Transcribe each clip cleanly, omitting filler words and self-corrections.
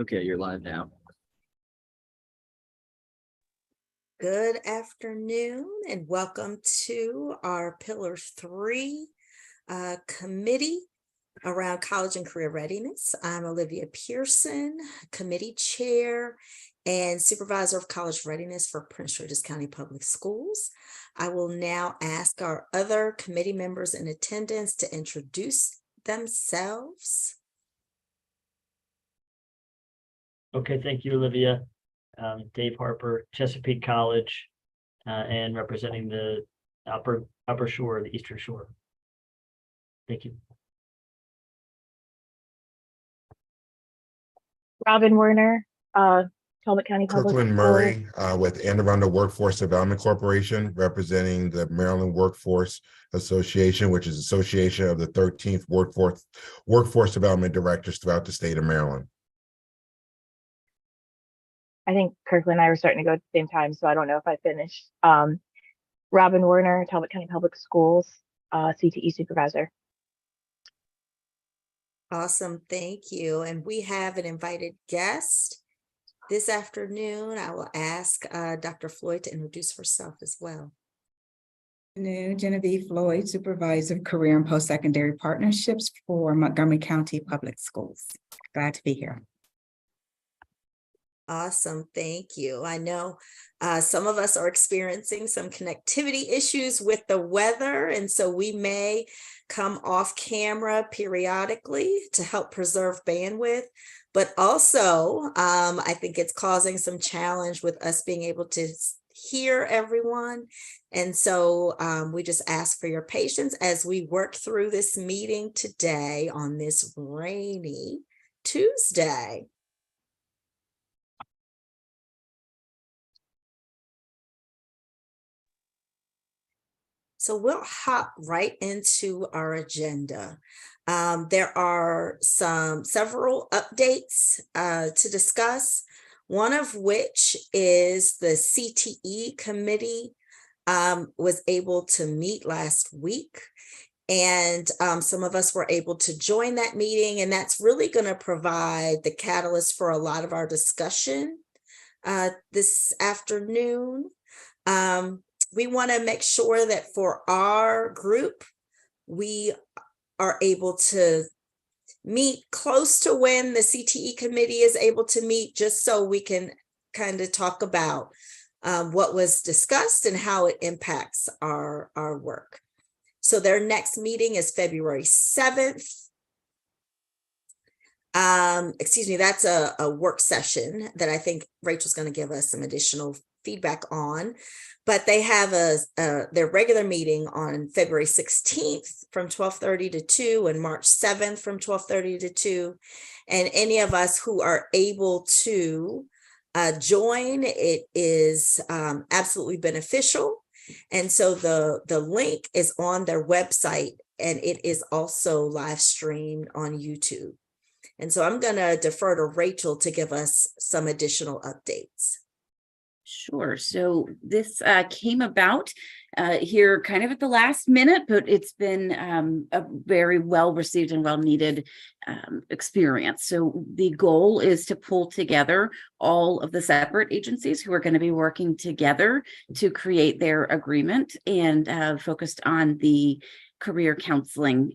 Okay, you're live now. Good afternoon and welcome to our Pillar 3 committee around college and career readiness. I'm Olivia Pearson, committee chair and supervisor of college readiness for Prince George's County Public Schools. I will now ask our other committee members in attendance to introduce themselves. Okay, thank you, Olivia. Dave Harper, Chesapeake College, and representing the upper shore, the Eastern Shore. Thank you. Robin Werner, Talbot County Public Kirkland Schools. Murray with Anne Arundel Workforce Development Corporation, representing the Maryland Workforce Association, which is association of the 13th Workforce Development Directors throughout the state of Maryland. I think Kirkland and I were starting to go at the same time, so I don't know if I finished. Robin Werner, Talbot County Public Schools, CTE supervisor. Awesome, thank you. And we have an invited guest this afternoon. I will ask Dr. Floyd to introduce herself as well. Genevieve Floyd, Supervisor of Career and Post-Secondary Partnerships for Montgomery County Public Schools. Glad to be here. Awesome, thank you. I know some of us are experiencing some connectivity issues with the weather, and so we may come off camera periodically to help preserve bandwidth, but also I think it's causing some challenge with us being able to hear everyone. And so we just ask for your patience as we work through this meeting today on this rainy Tuesday. So we'll hop right into our agenda. There are several updates to discuss, one of which is the CTE committee was able to meet last week. And some of us were able to join that meeting, and that's really going to provide the catalyst for a lot of our discussion this afternoon. We want to make sure that for our group, we are able to meet close to when the CTE committee is able to meet, just so we can kind of talk about what was discussed and how it impacts our work. So their next meeting is February 7th. Excuse me, that's a work session that I think Rachel's going to give us some additional feedback on. But they have their regular meeting on February 16th from 12:30 to 2 and March 7th from 12:30 to 2. And any of us who are able to join, it is absolutely beneficial. And so the link is on their website, and it is also live streamed on YouTube. And so I'm going to defer to Rachel to give us some additional updates. Sure. So this came about here kind of at the last minute, but it's been a very well received and well needed experience. So the goal is to pull together all of the separate agencies who are going to be working together to create their agreement, and focused on the career counseling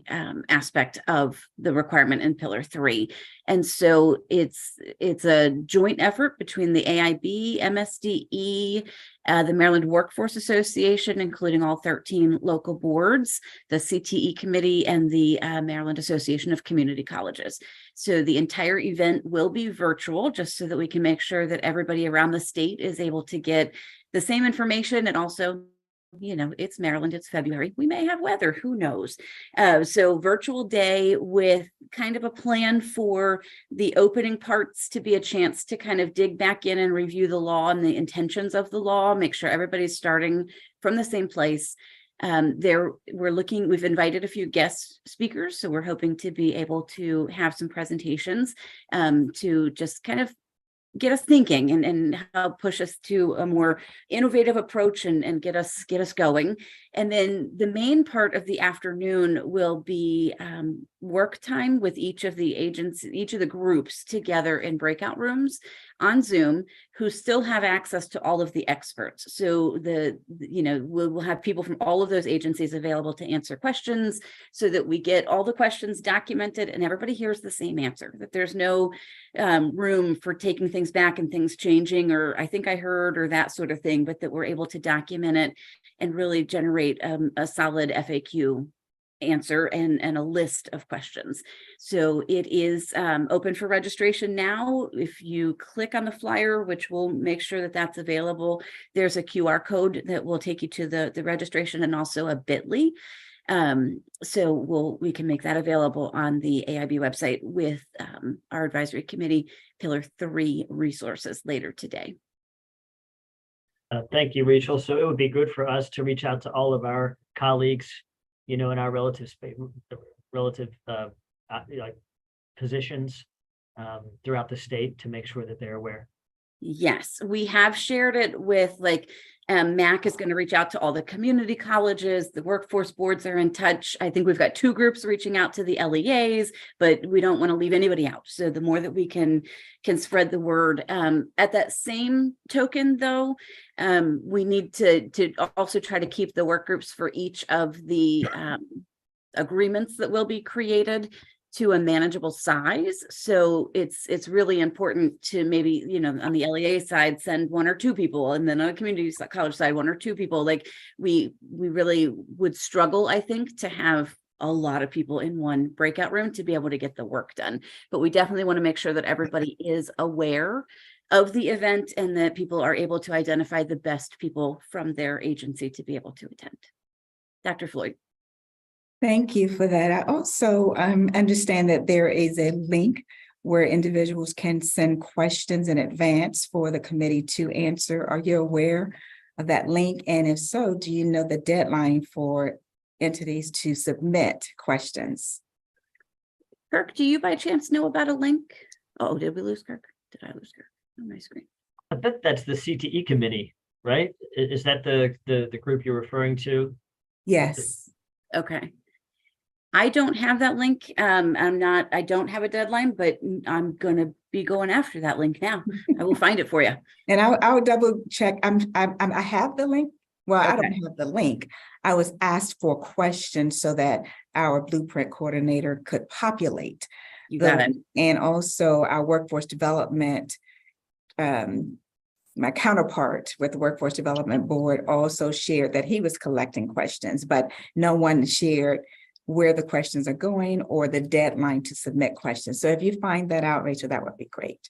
aspect of the requirement in Pillar 3. And so it's a joint effort between the AIB, MSDE, the Maryland Workforce Association, including all 13 local boards, the CTE committee, and the Maryland Association of Community Colleges. So the entire event will be virtual, just so that we can make sure that everybody around the state is able to get the same information. And also, you know, it's Maryland, it's February, we may have weather, who knows? So virtual day with kind of a plan for the opening parts to be a chance to kind of dig back in and review the law and the intentions of the law, make sure everybody's starting from the same place. We've invited a few guest speakers, so we're hoping to be able to have some presentations to just kind of get us thinking and help push us to a more innovative approach and get us going. And then the main part of the afternoon will be work time with each of the agents, each of the groups together in breakout rooms on Zoom, who still have access to all of the experts. So we'll have people from all of those agencies available to answer questions, so that we get all the questions documented and everybody hears the same answer, that there's no room for taking things back and things changing, or I think I heard, or that sort of thing, but that we're able to document it and really generate a solid FAQ answer and a list of questions. So it is open for registration now. If you click on the flyer, which will make sure that that's available, there's a QR code that will take you to the registration, and also a bit.ly. So we can make that available on the AIB website with our advisory committee Pillar 3 resources later today. Thank you, Rachel. So it would be good for us to reach out to all of our colleagues, in our relative positions throughout the state, to make sure that they're aware. Yes, we have shared it with MAC is going to reach out to all the community colleges, the workforce boards are in touch. I think we've got 2 groups reaching out to the LEAs, but we don't want to leave anybody out. So the more that we can spread the word. At that same token, though, we need to also try to keep the work groups for each of the agreements that will be created to a manageable size. So it's really important to maybe, on the LEA side, send 1 or 2 people, and then on the community college side, 1 or 2 people. Like we really would struggle, I think, to have a lot of people in one breakout room to be able to get the work done. But we definitely want to make sure that everybody is aware of the event, and that people are able to identify the best people from their agency to be able to attend. Dr. Floyd. Thank you for that. I also understand that there is a link where individuals can send questions in advance for the committee to answer. Are you aware of that link? And if so, do you know the deadline for entities to submit questions? Kirk, do you by chance know about a link? Oh, did we lose Kirk? Did I lose Kirk on my screen? I bet that's the CTE committee, right? Is that the group you're referring to? Yes. Okay. I don't have that link. I don't have a deadline, but I'm going to be going after that link now. I will find it for you. And I'll double check. I have the link. Well, I don't Okay. have the link. I was asked for questions so that our blueprint coordinator could populate. You got it. And also our workforce development, my counterpart with the Workforce Development Board also shared that he was collecting questions, but no one shared where the questions are going or the deadline to submit questions. So if you find that out, Rachel, that would be great.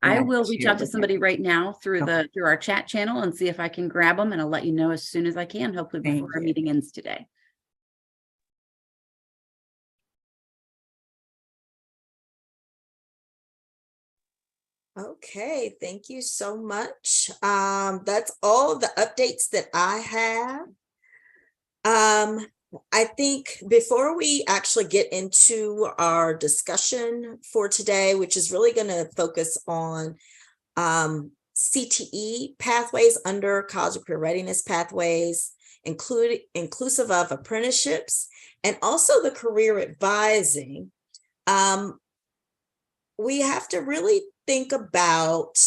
I And will reach share out to with somebody right now through Okay. through our chat channel and see if I can grab them, and I'll let you know as soon as I can, hopefully Thank before our you. meeting ends today. Okay, thank you so much. That's all the updates that I have. I think before we actually get into our discussion for today, which is really going to focus on CTE pathways under college and career readiness pathways, inclusive of apprenticeships, and also the career advising, we have to really think about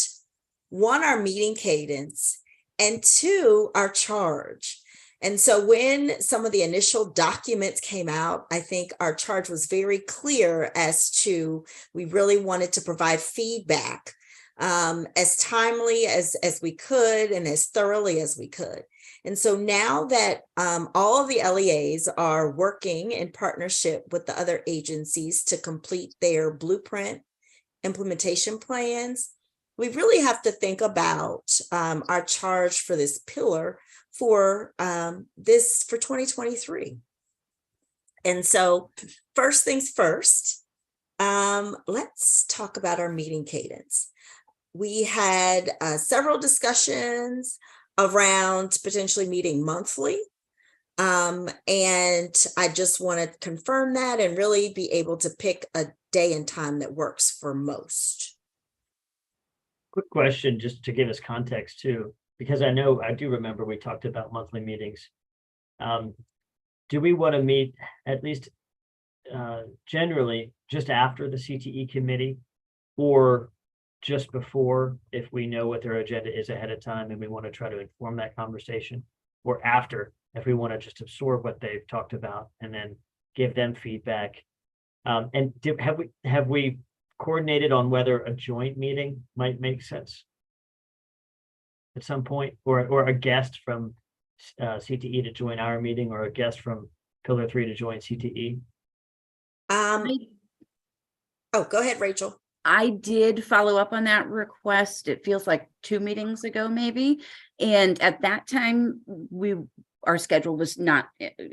1, our meeting cadence, and 2, our charge. And so when some of the initial documents came out, I think our charge was very clear as to, we really wanted to provide feedback as timely as we could and as thoroughly as we could. And so now that all of the LEAs are working in partnership with the other agencies to complete their blueprint implementation plans, we really have to think about our charge for this pillar for 2023. And so first things first, let's talk about our meeting cadence. We had several discussions around potentially meeting monthly. And I just want to confirm that and really be able to pick a day and time that works for most. Quick question, just to give us context too, because I do remember we talked about monthly meetings. Do we want to meet at least generally just after the CTE committee or just before, if we know what their agenda is ahead of time and we want to try to inform that conversation, or after, if we want to just absorb what they've talked about and then give them feedback. And have we coordinated on whether a joint meeting might make sense at some point, or a guest from CTE to join our meeting, or a guest from Pillar 3 to join CTE? Oh, go ahead, Rachel. I did follow up on that request. It feels like 2 meetings ago, maybe. And at that time, our schedule was not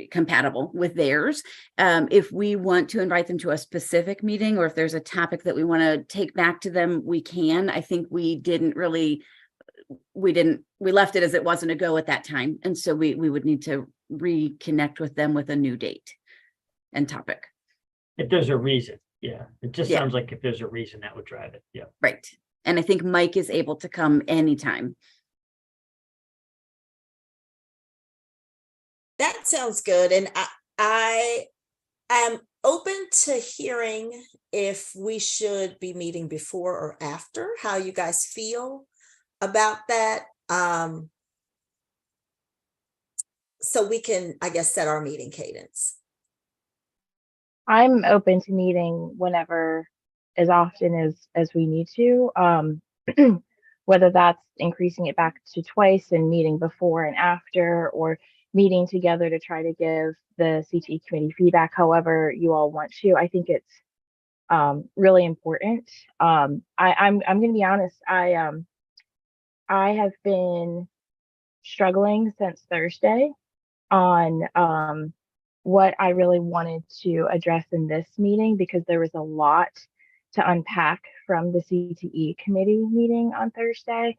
compatible with theirs. If we want to invite them to a specific meeting, or if there's a topic that we want to take back to them, we can. I think we left it as it wasn't a go at that time. And so we would need to reconnect with them with a new date and topic. If there's a reason, yeah. It just Yeah. sounds like if there's a reason that would drive it, yeah. Right. And I think Mike is able to come anytime. That sounds good. And I am open to hearing if we should be meeting before or after, how you guys feel about that. So we can, I guess, set our meeting cadence. I'm open to meeting whenever, as often as we need to. Whether that's increasing it back to twice and meeting before and after, or meeting together to try to give the CTE committee feedback, however you all want to. I think it's really important. I'm going to be honest. I have been struggling since Thursday on what I really wanted to address in this meeting, because there was a lot to unpack from the CTE committee meeting on Thursday.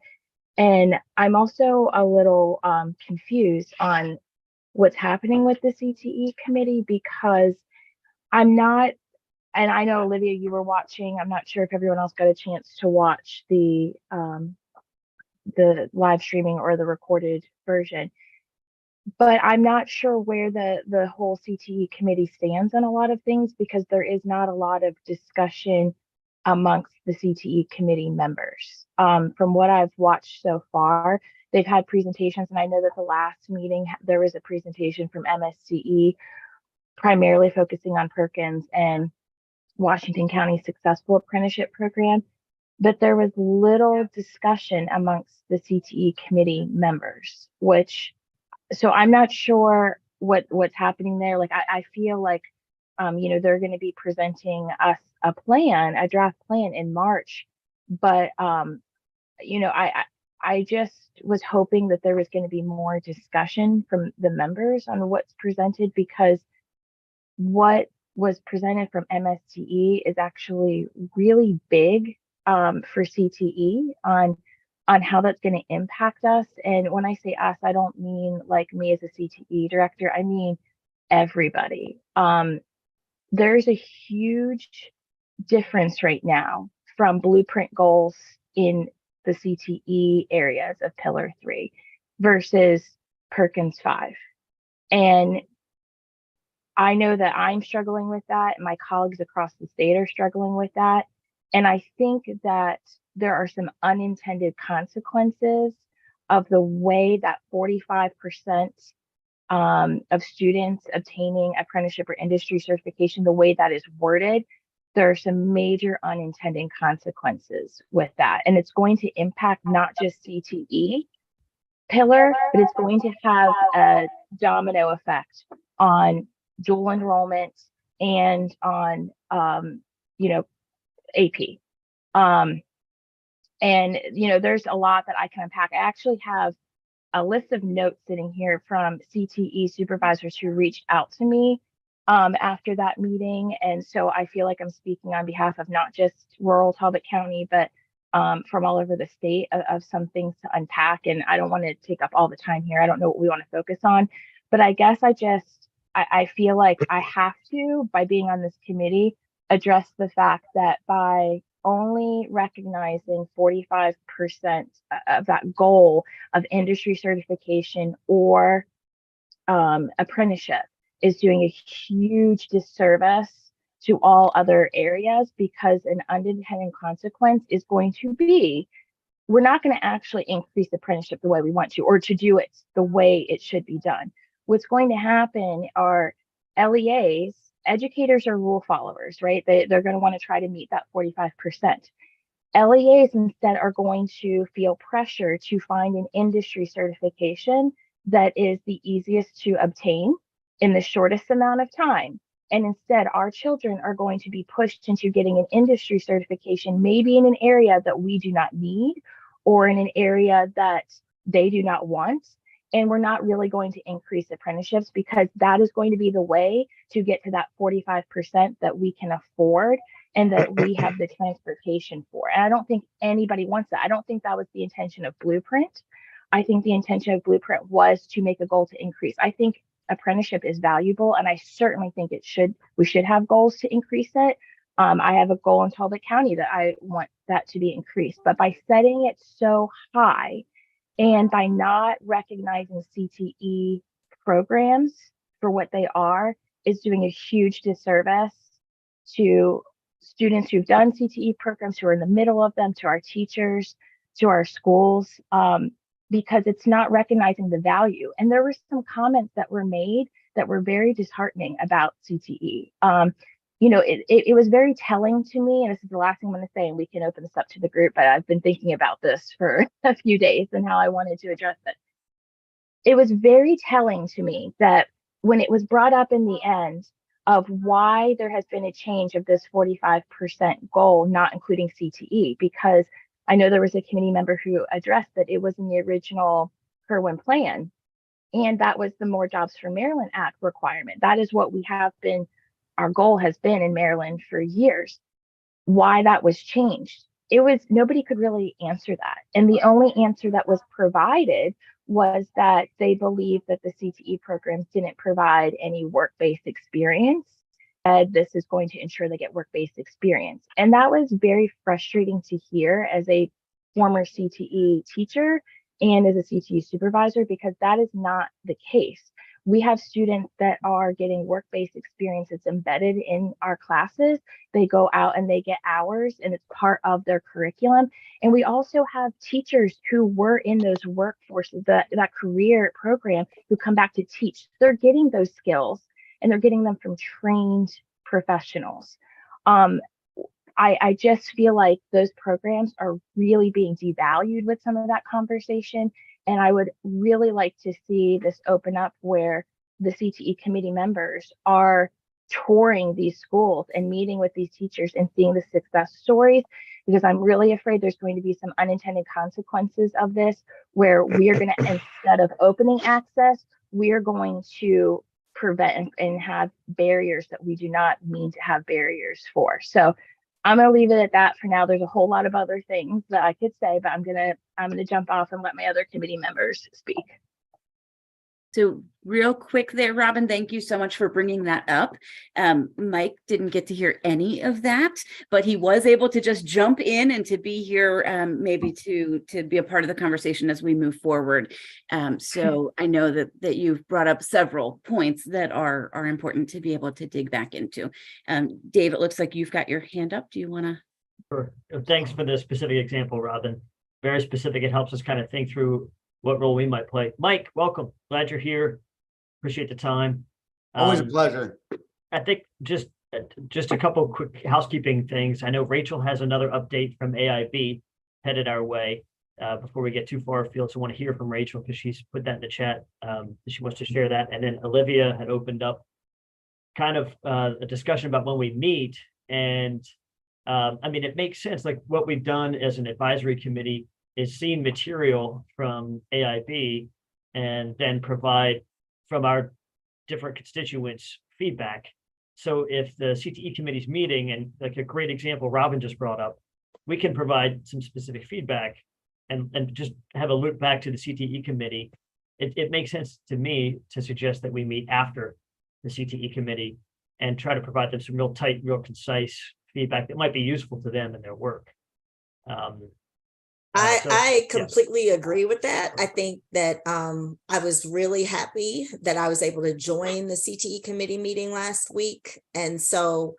And I'm also a little confused on what's happening with the CTE committee, because I'm not, and I know, Olivia, you were watching. I'm not sure if everyone else got a chance to watch the live streaming or the recorded version, but I'm not sure where the whole CTE committee stands on a lot of things, because there is not a lot of discussion amongst the CTE committee members. From what I've watched so far, they've had presentations, and I know that the last meeting there was a presentation from MSCE, primarily focusing on Perkins and Washington County's successful apprenticeship program, but there was little discussion amongst the CTE committee members, so I'm not sure what's happening there. Like, I feel like, they're going to be presenting us a draft plan in March, but, I just was hoping that there was going to be more discussion from the members on what's presented, because what was presented from MSCE is actually really big for CTE on how that's going to impact us. And when I say us, I don't mean like me as a CTE director. I mean everybody. There's a huge difference right now from blueprint goals in the CTE areas of Pillar 3 versus Perkins 5. And I know that I'm struggling with that, and my colleagues across the state are struggling with that. And I think that there are some unintended consequences of the way that 45% of students obtaining apprenticeship or industry certification, the way that is worded, there are some major unintended consequences with that. And it's going to impact not just CTE pillar, but it's going to have a domino effect on dual enrollment and on, AP. And, there's a lot that I can unpack. I actually have a list of notes sitting here from CTE supervisors who reached out to me after that meeting. And so I feel like I'm speaking on behalf of not just rural Talbot County, but from all over the state of some things to unpack. And I don't want to take up all the time here. I don't know what we want to focus on, but I guess I feel like I have to, by being on this committee, address the fact that by only recognizing 45% of that goal of industry certification or apprenticeship is doing a huge disservice to all other areas, because an unintended consequence is going to be, we're not going to actually increase apprenticeship the way we want to, or to do it the way it should be done. What's going to happen are LEAs, educators are rule followers, right? They're going to want to try to meet that 45%. LEAs instead are going to feel pressure to find an industry certification that is the easiest to obtain in the shortest amount of time. And instead, our children are going to be pushed into getting an industry certification, maybe in an area that we do not need, or in an area that they do not want. And we're not really going to increase apprenticeships, because that is going to be the way to get to that 45% that we can afford and that we have the transportation for. And I don't think anybody wants that. I don't think that was the intention of Blueprint. I think the intention of Blueprint was to make a goal to increase. I think apprenticeship is valuable, and I certainly think we should have goals to increase it. I have a goal in Talbot County that I want that to be increased, but by setting it so high and by not recognizing CTE programs for what they are, is doing a huge disservice to students who've done CTE programs, who are in the middle of them, to our teachers, to our schools, because it's not recognizing the value. And there were some comments that were made that were very disheartening about CTE. It was very telling to me, and this is the last thing I'm going to say, and we can open this up to the group, but I've been thinking about this for a few days and how I wanted to address it. It was very telling to me that when it was brought up in the end of why there has been a change of this 45% goal, not including CTE, because I know there was a committee member who addressed that it was in the original Kerwin plan, and that was the More Jobs for Maryland Act requirement. That is what we have been, our goal has been in Maryland for years. Why that was changed, nobody could really answer that. And the only answer that was provided was that they believed that the CTE programs didn't provide any work-based experience. This is going to ensure they get work-based experience. And that was very frustrating to hear as a former CTE teacher and as a CTE supervisor, because that is not the case. We have students that are getting work-based experience that's embedded in our classes. They go out and they get hours, and it's part of their curriculum. And we also have teachers who were in those workforces, that career program, who come back to teach. They're getting those skills, and they're getting them from trained professionals. I just feel like those programs are really being devalued with some of that conversation. And I would really like to see this open up where the CTE committee members are touring these schools and meeting with these teachers and seeing the success stories, because I'm really afraid there's going to be some unintended consequences of this, where we are going to, instead of opening access, we are going to prevent and have barriers that we do not mean to have barriers for. So I'm going to leave it at that for now. There's a whole lot of other things that I could say, but I'm going to jump off and let my other committee members speak. So real quick there, Robin, thank you so much for bringing that up. Mike didn't get to hear any of that, but he was able to just jump in and to be here, maybe to be a part of the conversation as we move forward. So I know that you've brought up several points that are important to be able to dig back into. Dave, it looks like you've got your hand up. Do you want to? Sure. Thanks for the specific example, Robin. Very specific. It helps us kind of think through what role we might play. Mike, welcome. Glad you're here. Appreciate the time. Always a pleasure. I think just a couple quick housekeeping things. I know Rachel has another update from AIB headed our way before we get too far afield. So I want to hear from Rachel, because she's put that in the chat. She wants to share that. And then Olivia had opened up kind of a discussion about when we meet. And I mean, it makes sense. Like what we've done as an advisory committee is seen material from AIB and then provide from our different constituents feedback. So if the CTE committee's meeting, and like a great example Robin just brought up, we can provide some specific feedback and just have a loop back to the CTE committee. It makes sense to me to suggest that we meet after the CTE committee and try to provide them some real tight, real concise feedback that might be useful to them in their work. I completely agree with that. I think that I was really happy that I was able to join the CTE committee meeting last week. And so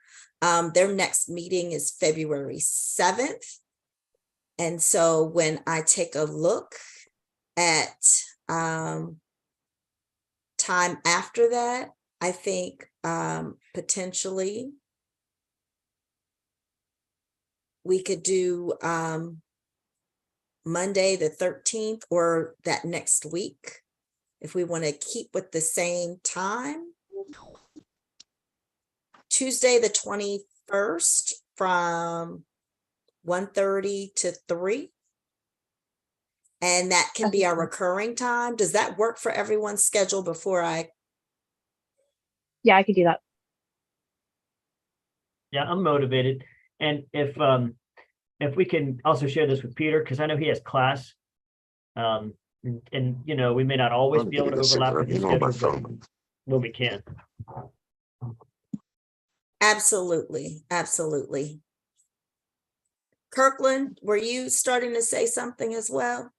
Their next meeting is February 7th. And so when I take a look at time after that, I think potentially we could do Monday, the 13th, or that next week, if we want to keep with the same time. Tuesday, the 21st, from 1:30 to 3. And that can be our recurring time. Does that work for everyone's schedule before I? Yeah, I could do that. Yeah, I'm motivated. And if we can also share this with Peter, because I know he has class. And you know, we may not always be able to overlap with his schedule, but when we can. Absolutely, absolutely. Kirkland, were you starting to say something as well?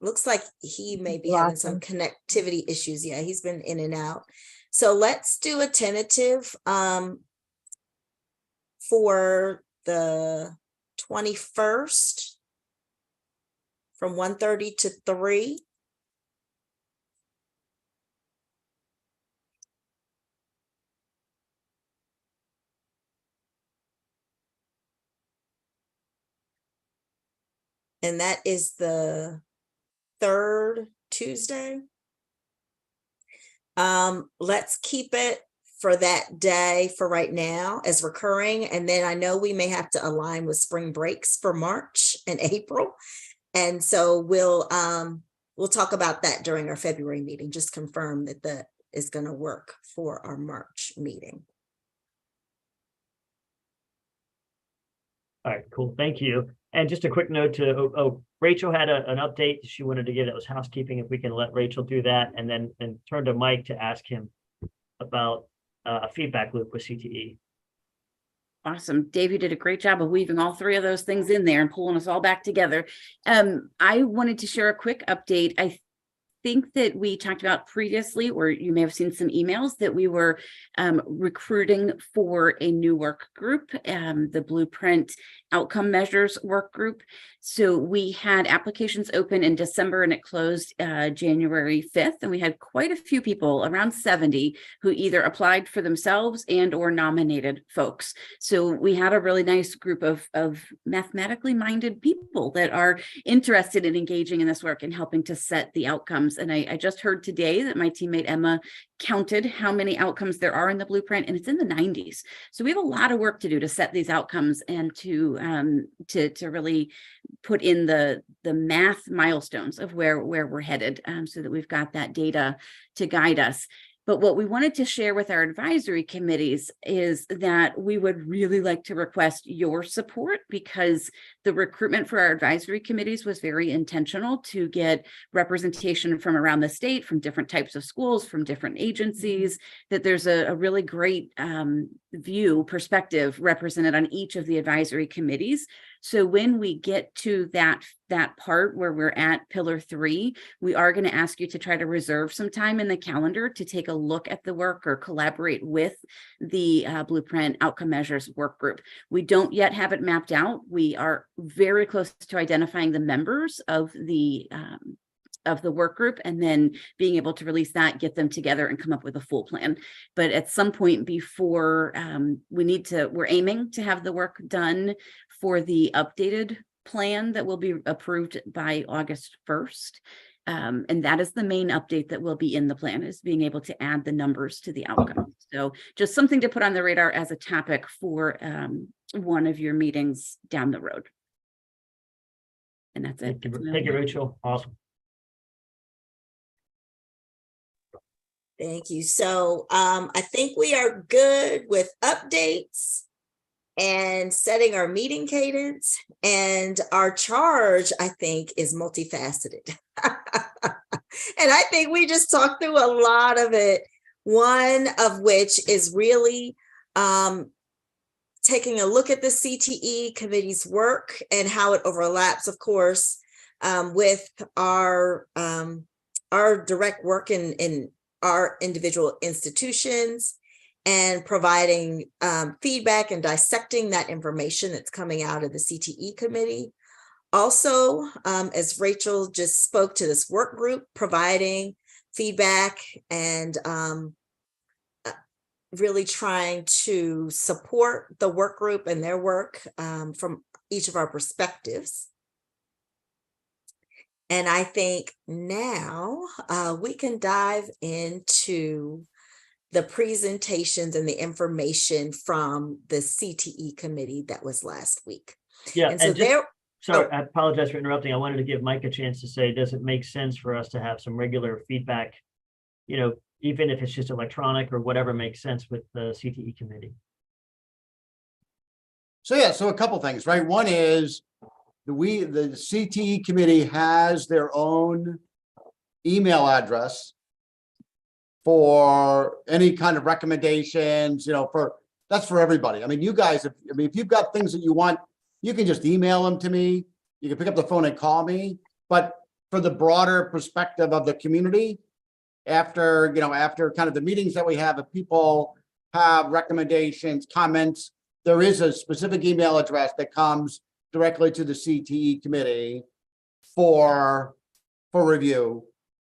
Looks like he may be having some connectivity issues. Yeah, he's been in and out. So let's do a tentative for the 21st from 1:30 to 3. And that is the 3rd Tuesday. Let's keep it for that day for right now as recurring. And then I know we may have to align with spring breaks for March and April. And so we'll talk about that during our February meeting. Just confirm that that is going to work for our March meeting. All right, cool. Thank you. And just a quick note to, Rachel had an update she wanted to give. That was housekeeping. If we can let Rachel do that, and then turn to Mike to ask him about a feedback loop with CTE. Awesome. Dave, you did a great job of weaving all three of those things in there and pulling us all back together. I wanted to share a quick update. I think that we talked about previously, or you may have seen some emails, that we were recruiting for a new work group, the Blueprint Outcome Measures work group. So we had applications open in December and it closed January 5th. And we had quite a few people, around 70, who either applied for themselves and or nominated folks. So we had a really nice group of mathematically minded people that are interested in engaging in this work and helping to set the outcomes. And I just heard today that my teammate Emma counted how many outcomes there are in the blueprint, and it's in the 90s. So we have a lot of work to do to set these outcomes and to really put in the math milestones of where we're headed, so that we've got that data to guide us. But what we wanted to share with our advisory committees is that we would really like to request your support, because the recruitment for our advisory committees was very intentional to get representation from around the state, from different types of schools, from different agencies, that there's a really great perspective represented on each of the advisory committees. So when we get to that part where we're at pillar 3, we are going to ask you to try to reserve some time in the calendar to take a look at the work or collaborate with the Blueprint Outcome Measures work group. We don't yet have it mapped out. We are very close to identifying the members of the work group, and then being able to release that, get them together and come up with a full plan. But at some point before we're aiming to have the work done for the updated plan that will be approved by August 1st. And that is the main update that will be in the plan, is being able to add the numbers to the outcomes. So just something to put on the radar as a topic for one of your meetings down the road. And that's it. Thank you, Rachel. Awesome. Thank you. So I think we are good with updates and setting our meeting cadence, and our charge, I think, is multifaceted. And I think we just talked through a lot of it, one of which is really taking a look at the CTE committee's work and how it overlaps, of course, with our direct work in our individual institutions, and providing feedback and dissecting that information that's coming out of the CTE committee. Also, as Rachel just spoke to this work group, providing feedback and really trying to support the work group and their work from each of our perspectives. And I think now we can dive into the presentations and the information from the CTE committee that was last week. Yeah, And so and just, there, sorry, I apologize for interrupting. I wanted to give Mike a chance to say, does it make sense for us to have some regular feedback, you know, even if it's just electronic or whatever makes sense with the CTE committee? So yeah, so a couple things, right? One is the CTE committee has their own email address for any kind of recommendations, you know, that's for everybody. I mean, you guys, if you've got things that you want, you can just email them to me. You can pick up the phone and call me. But for the broader perspective of the community, after kind of the meetings that we have, if people have recommendations, comments, there is a specific email address that comes directly to the CTE committee for review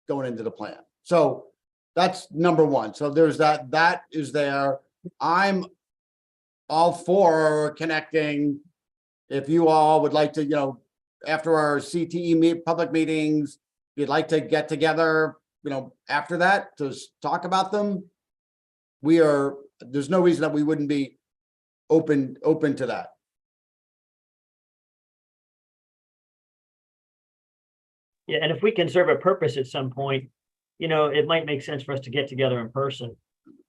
going into the plan. So that's number one. So there's that is there. I'm all for connecting. If you all would like to, you know, after our CTE public meetings, if you'd like to get together, you know, after that to talk about them, there's no reason that we wouldn't be open to that. Yeah, and if we can serve a purpose at some point, you know, it might make sense for us to get together in person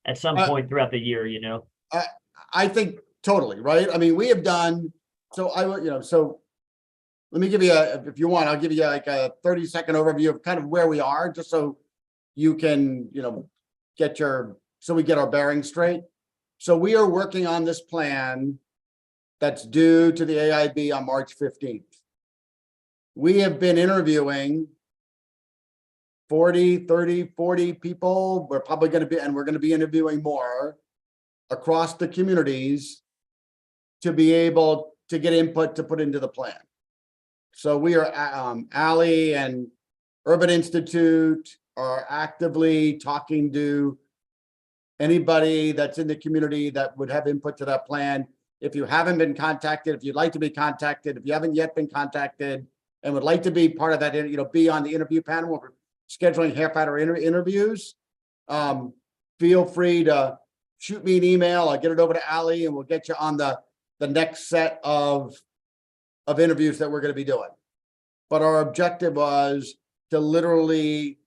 at some point throughout the year, you know. I think totally, right? I mean, we have done, so let me give you if you want, I'll give you like a 30-second overview of kind of where we are, just so you can, you know, so we get our bearings straight. So we are working on this plan that's due to the AIB on March 15th. We have been interviewing 40 people. We're probably going to be interviewing more across the communities to be able to get input to put into the plan. So we are, Ally and Urban Institute are actively talking to anybody that's in the community that would have input to that plan. If you haven't been contacted, if you'd like to be contacted, if you haven't yet been contacted and would like to be part of that, you know, be on the interview panel, we're scheduling half-hour interviews. Feel free to shoot me an email. I'll get it over to Ally and we'll get you on the next set of interviews that we're going to be doing. But our objective was to literally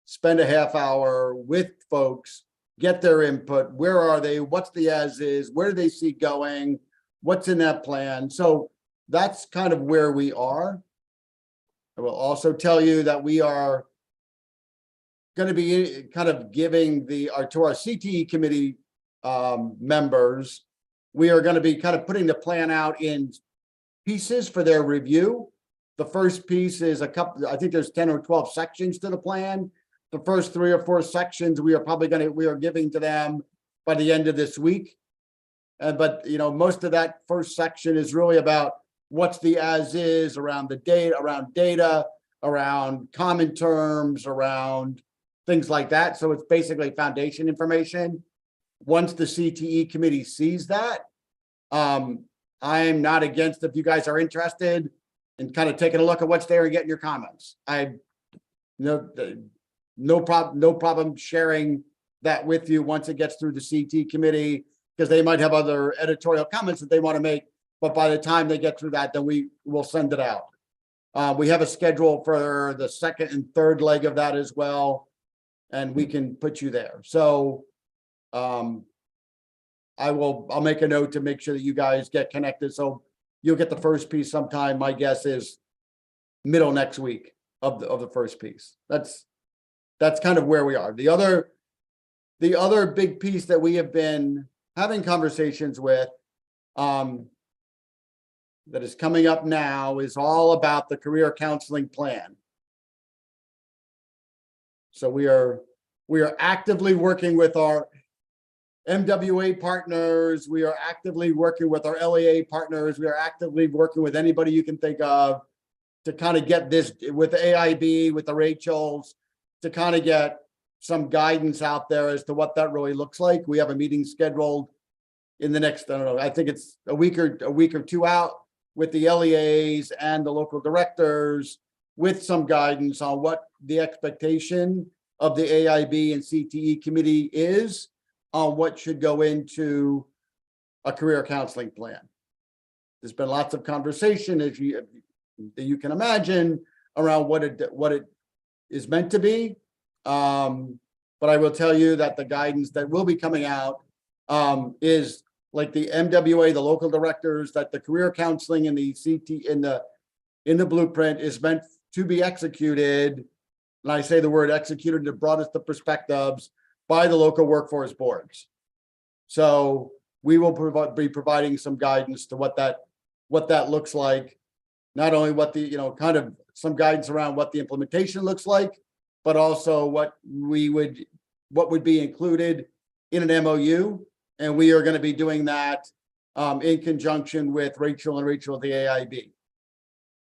spend a half hour with folks, get their input. Where are they? What's the as is? Where do they see going? What's in that plan? So that's kind of where we are. I will also tell you that we are going to be kind of giving to our CTE committee members, we are going to be kind of putting the plan out in pieces for their review. The first piece is I think there's 10 or 12 sections to the plan. The first 3 or 4 sections we are giving to them by the end of this week. But you know, most of that first section is really about what's the as is around the data, around common terms, around things like that. So it's basically foundation information. Once the CTE committee sees that, I'm not against if you guys are interested in kind of taking a look at what's there and getting your comments. No problem sharing that with you once it gets through the CTE committee, because they might have other editorial comments that they want to make. But by the time they get through that, then we will send it out. We have a schedule for the second and third leg of that as well, and we can put you there. So I'll make a note to make sure that you guys get connected. So you'll get the first piece sometime. My guess is middle next week of the first piece. That's kind of where we are. The other big piece that we have been having conversations with that is coming up now is all about the career counseling plan. So we are actively working with our MWA partners. We are actively working with our LEA partners. We are actively working with anybody you can think of to kind of get this with the AIB, with the Rachels, to kind of get some guidance out there as to what that really looks like. We have a meeting scheduled in the next, I don't know, I think it's a week or two out with the LEAs and the local directors with some guidance on what the expectation of the AIB and CTE committee is on what should go into a career counseling plan. There's been lots of conversation, as you can imagine, around what it is meant to be. But I will tell you that the guidance that will be coming out is like the MWA, the local directors, that the career counseling and the CT in the blueprint is meant to be executed. And I say the word executed in the broadest of perspectives by the local workforce boards. So we will be providing some guidance to what that looks like. Not only what the, kind of some guidance around what the implementation looks like, but also what would be included in an MOU. And we are going to be doing that in conjunction with Rachel and Rachel at the AIB.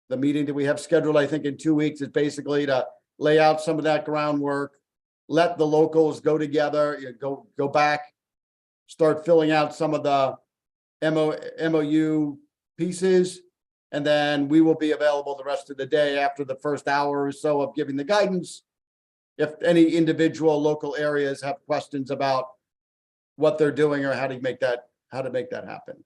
The meeting that we have scheduled, I think in 2 weeks, is basically to lay out some of that groundwork, let the locals go together, go back, start filling out some of the MOU pieces. And then we will be available the rest of the day after the first hour or so of giving the guidance. If any individual local areas have questions about what they're doing or how to make that happen.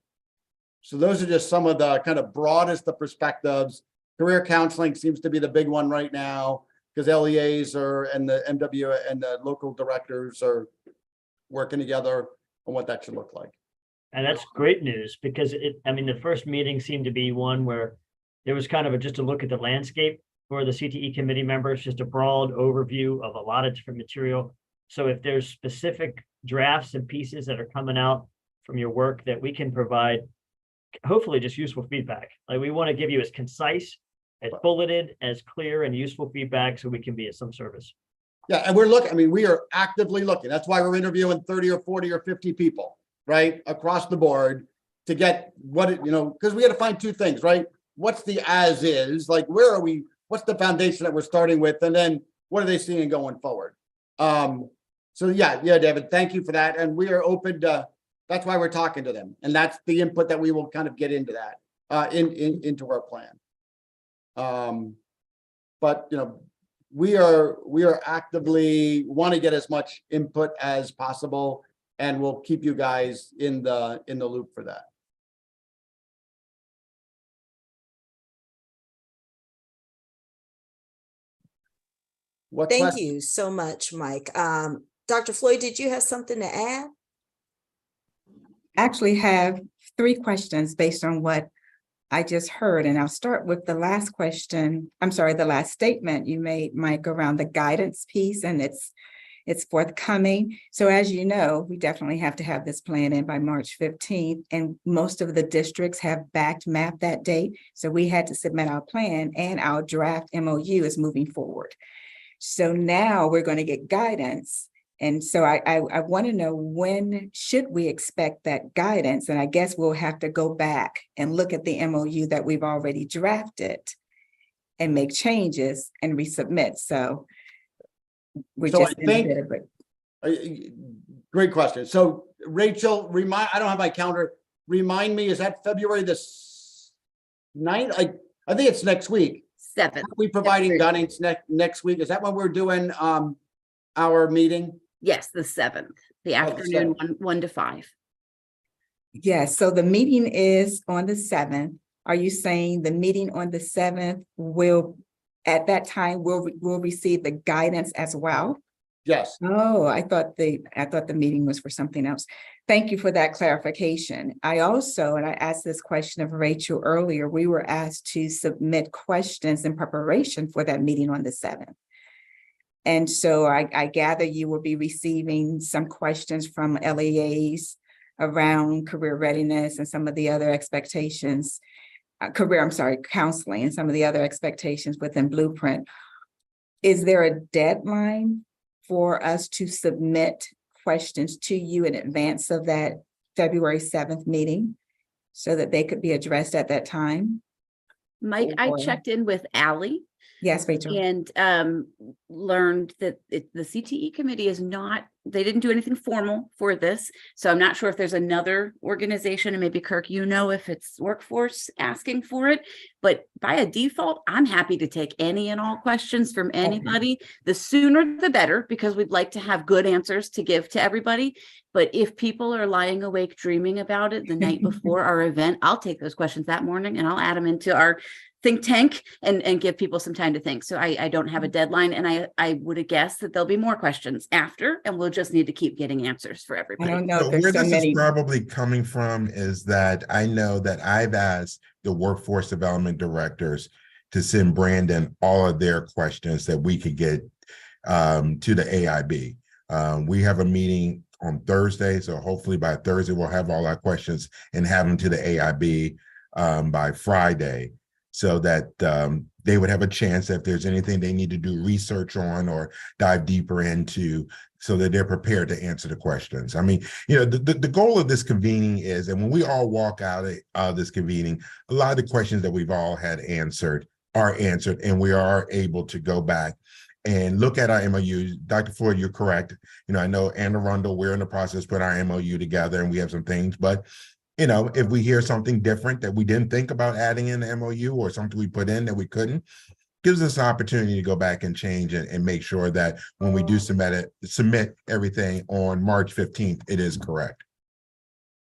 So those are just some of the kind of broadest of perspectives. Career counseling seems to be the big one right now because LEAs and the MW and the local directors are working together on what that should look like. And that's great news because the first meeting seemed to be one where there was kind of just a look at the landscape for the CTE committee members, just a broad overview of a lot of different material. So if there's specific drafts and pieces that are coming out from your work that we can provide, hopefully just useful feedback. Like we want to give you as concise, as bulleted, as clear and useful feedback so we can be of some service. Yeah, and we're looking, we are actively looking. That's why we're interviewing 30 or 40 or 50 people, right? Across the board to get because we got to find two things, right? What's the as is, like where are we, what's the foundation that we're starting with? And then what are they seeing going forward? So yeah, David, thank you for that. And we are open to, that's why we're talking to them. And that's the input that we will kind of get into that, into our plan. But we are actively want to get as much input as possible, and we'll keep you guys in the loop for that. Thank you so much, Mike. Dr. Floyd, did you have something to add? Actually have 3 questions based on what I just heard, and I'll start with the last question. I'm sorry, the last statement you made, Mike, around the guidance piece, and it's forthcoming. So as you know, we definitely have to have this plan in by March 15th, and most of the districts have backed mapped that date. So we had to submit our plan, and our draft MOU is moving forward. So now we're going to get guidance. And so I want to know, when should we expect that guidance? And I guess we'll have to go back and look at the MOU that we've already drafted and make changes and resubmit. So we're So just I think, great question. So Rachel, I don't have my calendar. Remind me, is that February the 9th? I think it's next week. 7th. Are we providing guidance next week? Is that when we're doing our meeting? Yes, the 7th, the afternoon, 1 to 5. Yes, so the meeting is on the 7th. Are you saying the meeting on the 7th will, at that time, we'll receive the guidance as well? Yes. Oh, I thought the meeting was for something else. Thank you for that clarification. I also, and I asked this question of Rachel earlier, we were asked to submit questions in preparation for that meeting on the 7th. And so I gather you will be receiving some questions from LEAs around career readiness and some of the other expectations, counseling and some of the other expectations within Blueprint. Is there a deadline for us to submit questions to you in advance of that February 7th meeting so that they could be addressed at that time? Mike, I Or- checked in with Ally Yes, Rachel. and learned that the CTE committee is not, they didn't do anything formal for this. So I'm not sure if there's another organization, and maybe Kirk, you know, if it's Workforce asking for it, but by a default, I'm happy to take any and all questions from anybody. The sooner the better, because we'd like to have good answers to give to everybody. But if people are lying awake dreaming about it the night before our event, I'll take those questions that morning and I'll add them into our think tank and give people some time to think. So I don't have a deadline, and I would guess that there'll be more questions after, and we'll just need to keep getting answers for I everybody. don't know So if where there's so this many. is probably coming from is that I know that I've asked the workforce development directors to send Brandon all of their questions that we could get to the AIB. We have a meeting on Thursday, so hopefully by Thursday we'll have all our questions and have them to the AIB by Friday, so that they would have a chance if there's anything they need to do research on or dive deeper into, so that they're prepared to answer the questions. I mean, you know, the goal of this convening is, and when we all walk out of this convening, a lot of the questions that we've all had answered are answered, and we are able to go back and look at our MOU. Dr. Floyd, you're correct. You know, I know Anne Arundel, we're in the process of putting our MOU together, and we have some things, but you know, if we hear something different that we didn't think about adding in the MOU, or something we put in that we couldn't, gives us an opportunity to go back and change it and make sure that when we do submit everything on March 15th, it is correct.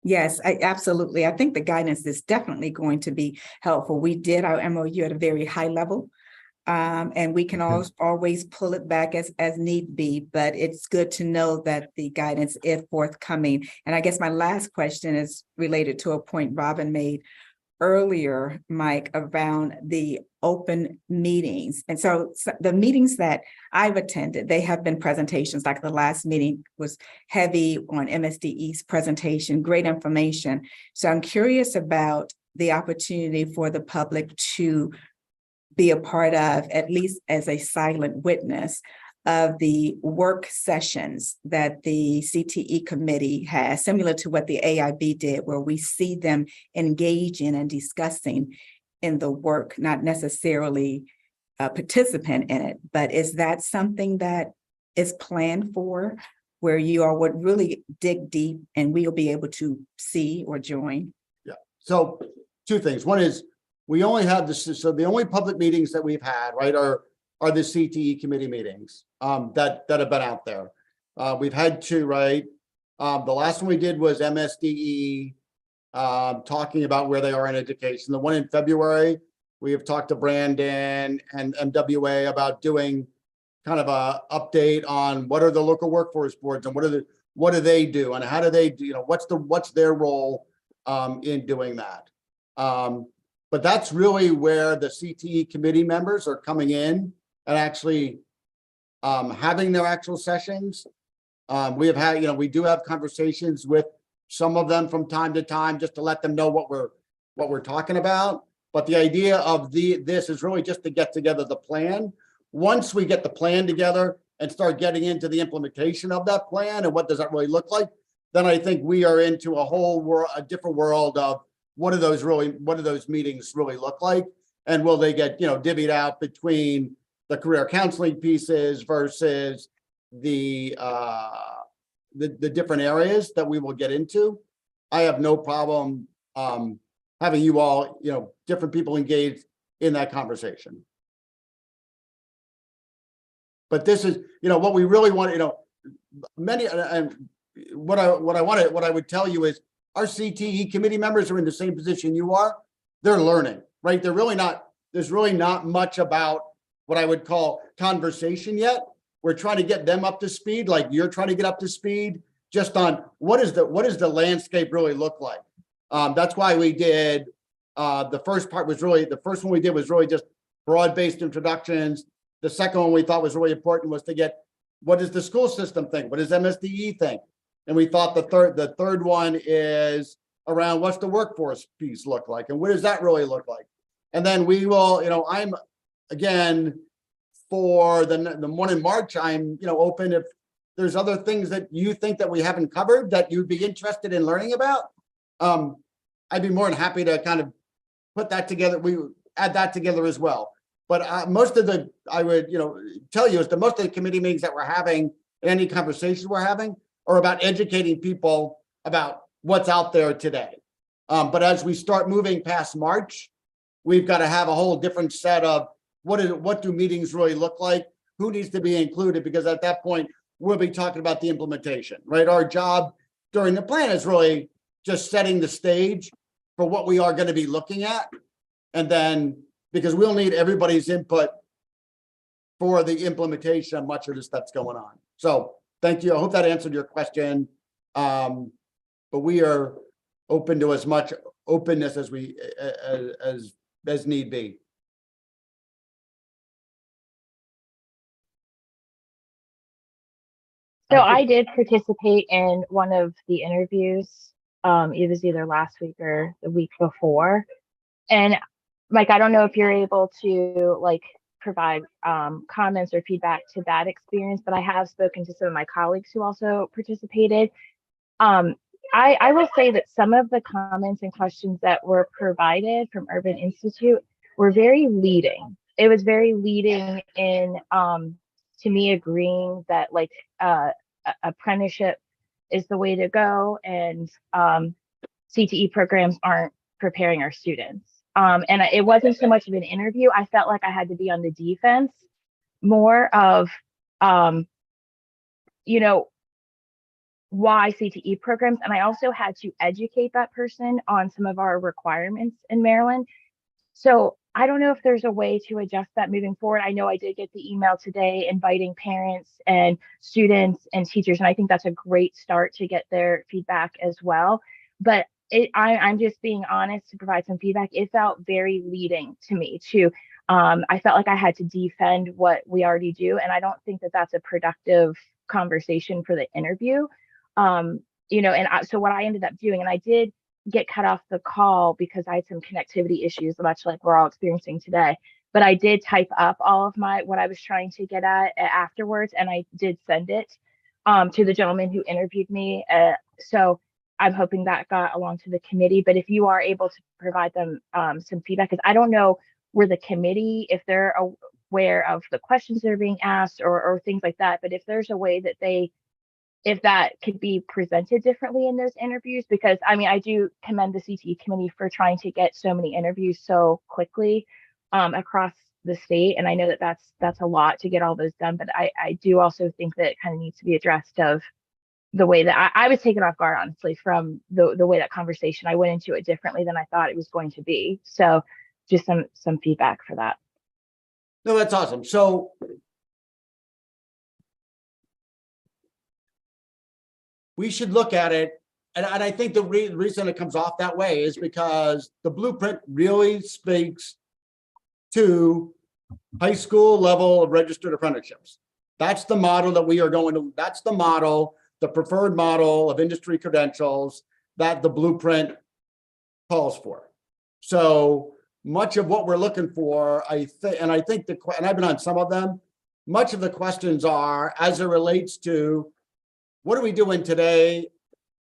Yes, absolutely. I think the guidance is definitely going to be helpful. We did our MOU at a very high level. And we can always pull it back as need be, but it's good to know that the guidance is forthcoming. And I guess my last question is related to a point Robin made earlier, Mike, around the open meetings. And so the meetings that I've attended, they have been presentations. Like the last meeting was heavy on MSDE's presentation, great information. So I'm curious about the opportunity for the public to be a part of, at least as a silent witness, of the work sessions that the CTE committee has, similar to what the AIB did, where we see them engaging and discussing in the work, not necessarily a participant in it. But is that something that is planned for, where you all would really dig deep and we'll be able to see or join? Yeah, so two things. One is, we only have this, so the only public meetings that we've had, right, are the CTE committee meetings that have been out there. We've had two, right? The last one we did was MSDE talking about where they are in education. The one in February, we have talked to Brandon and MWA about doing kind of a update on what are the local workforce boards and what do they do and how do they do, you know, what's their role in doing that. But that's really where the CTE committee members are coming in and actually having their actual sessions. We have had, you know, we do have conversations with some of them from time to time just to let them know what we're talking about. But the idea of this is really just to get together the plan. Once we get the plan together and start getting into the implementation of that plan and what does that really look like, then I think we are into a whole world, a different world of what do those meetings really look like? And will they get, you know, divvied out between the career counseling pieces versus the different areas that we will get into? I have no problem having you all, you know, different people engaged in that conversation. But this is, you know, what we really want, you know, many, and what I would tell you is, our CTE committee members are in the same position you are. They're learning, right? There's really not much about what I would call conversation yet. We're trying to get them up to speed, like you're trying to get up to speed just on what does the landscape really look like. That's why we did, the first one we did was really just broad-based introductions. The second one we thought was really important was to get, what does the school system think? What does MSDE think? And we thought the third one is around what's the workforce piece look like and what does that really look like? And then we will, you know, I'm again for the one in March, I'm, you know, open if there's other things that you think that we haven't covered that you'd be interested in learning about, I'd be more than happy to kind of put that together. We would add that together as well. But most of the, I would, tell you is that most of the committee meetings that we're having, any conversations we're having, are about educating people about what's out there today. But as we start moving past March, we've got to have a whole different set of what do meetings really look like? Who needs to be included? Because at that point, we'll be talking about the implementation, right? Our job during the plan is really just setting the stage for what we are going to be looking at. And then, because we'll need everybody's input for the implementation of much of the stuff that's going on. So thank you. I hope that answered your question. But we are open to as much openness as we as need be. So I did participate in one of the interviews. It was either last week or the week before. And Mike, I don't know if you're able to like provide comments or feedback to that experience, but I have spoken to some of my colleagues who also participated. I will say that some of the comments and questions that were provided from Urban Institute were very leading. It was very leading in to me agreeing that like apprenticeship is the way to go, and CTE programs aren't preparing our students. And it wasn't so much of an interview. I felt like I had to be on the defense more of, why CTE programs. And I also had to educate that person on some of our requirements in Maryland. So I don't know if there's a way to adjust that moving forward. I know I did get the email today inviting parents and students and teachers, and I think that's a great start to get their feedback as well. But I'm just being honest to provide some feedback. It felt very leading to me too. I felt like I had to defend what we already do, and I don't think that that's a productive conversation for the interview. So what I ended up doing, and I did get cut off the call because I had some connectivity issues, much like we're all experiencing today. But I did type up all of what I was trying to get at afterwards, and I did send it to the gentleman who interviewed me. So I'm hoping that got along to the committee. But if you are able to provide them some feedback, because I don't know where the committee, if they're aware of the questions that are being asked or things like that. But if there's a way that if that could be presented differently in those interviews, because I mean, I do commend the CTE committee for trying to get so many interviews so quickly across the state. And I know that that's a lot to get all those done, but I do also think that it kind of needs to be addressed of the way that I was taken off guard, honestly, from the way that conversation, I went into it differently than I thought it was going to be. So just some feedback for that. No, that's awesome. So we should look at it. And I think the reason it comes off that way is because the blueprint really speaks to high school level of registered apprenticeships. That's the model that we are going to, that's the model, the preferred model of industry credentials that the blueprint calls for. So much of what we're looking for, I think, and I've been on some of them, much of the questions are as it relates to what are we doing today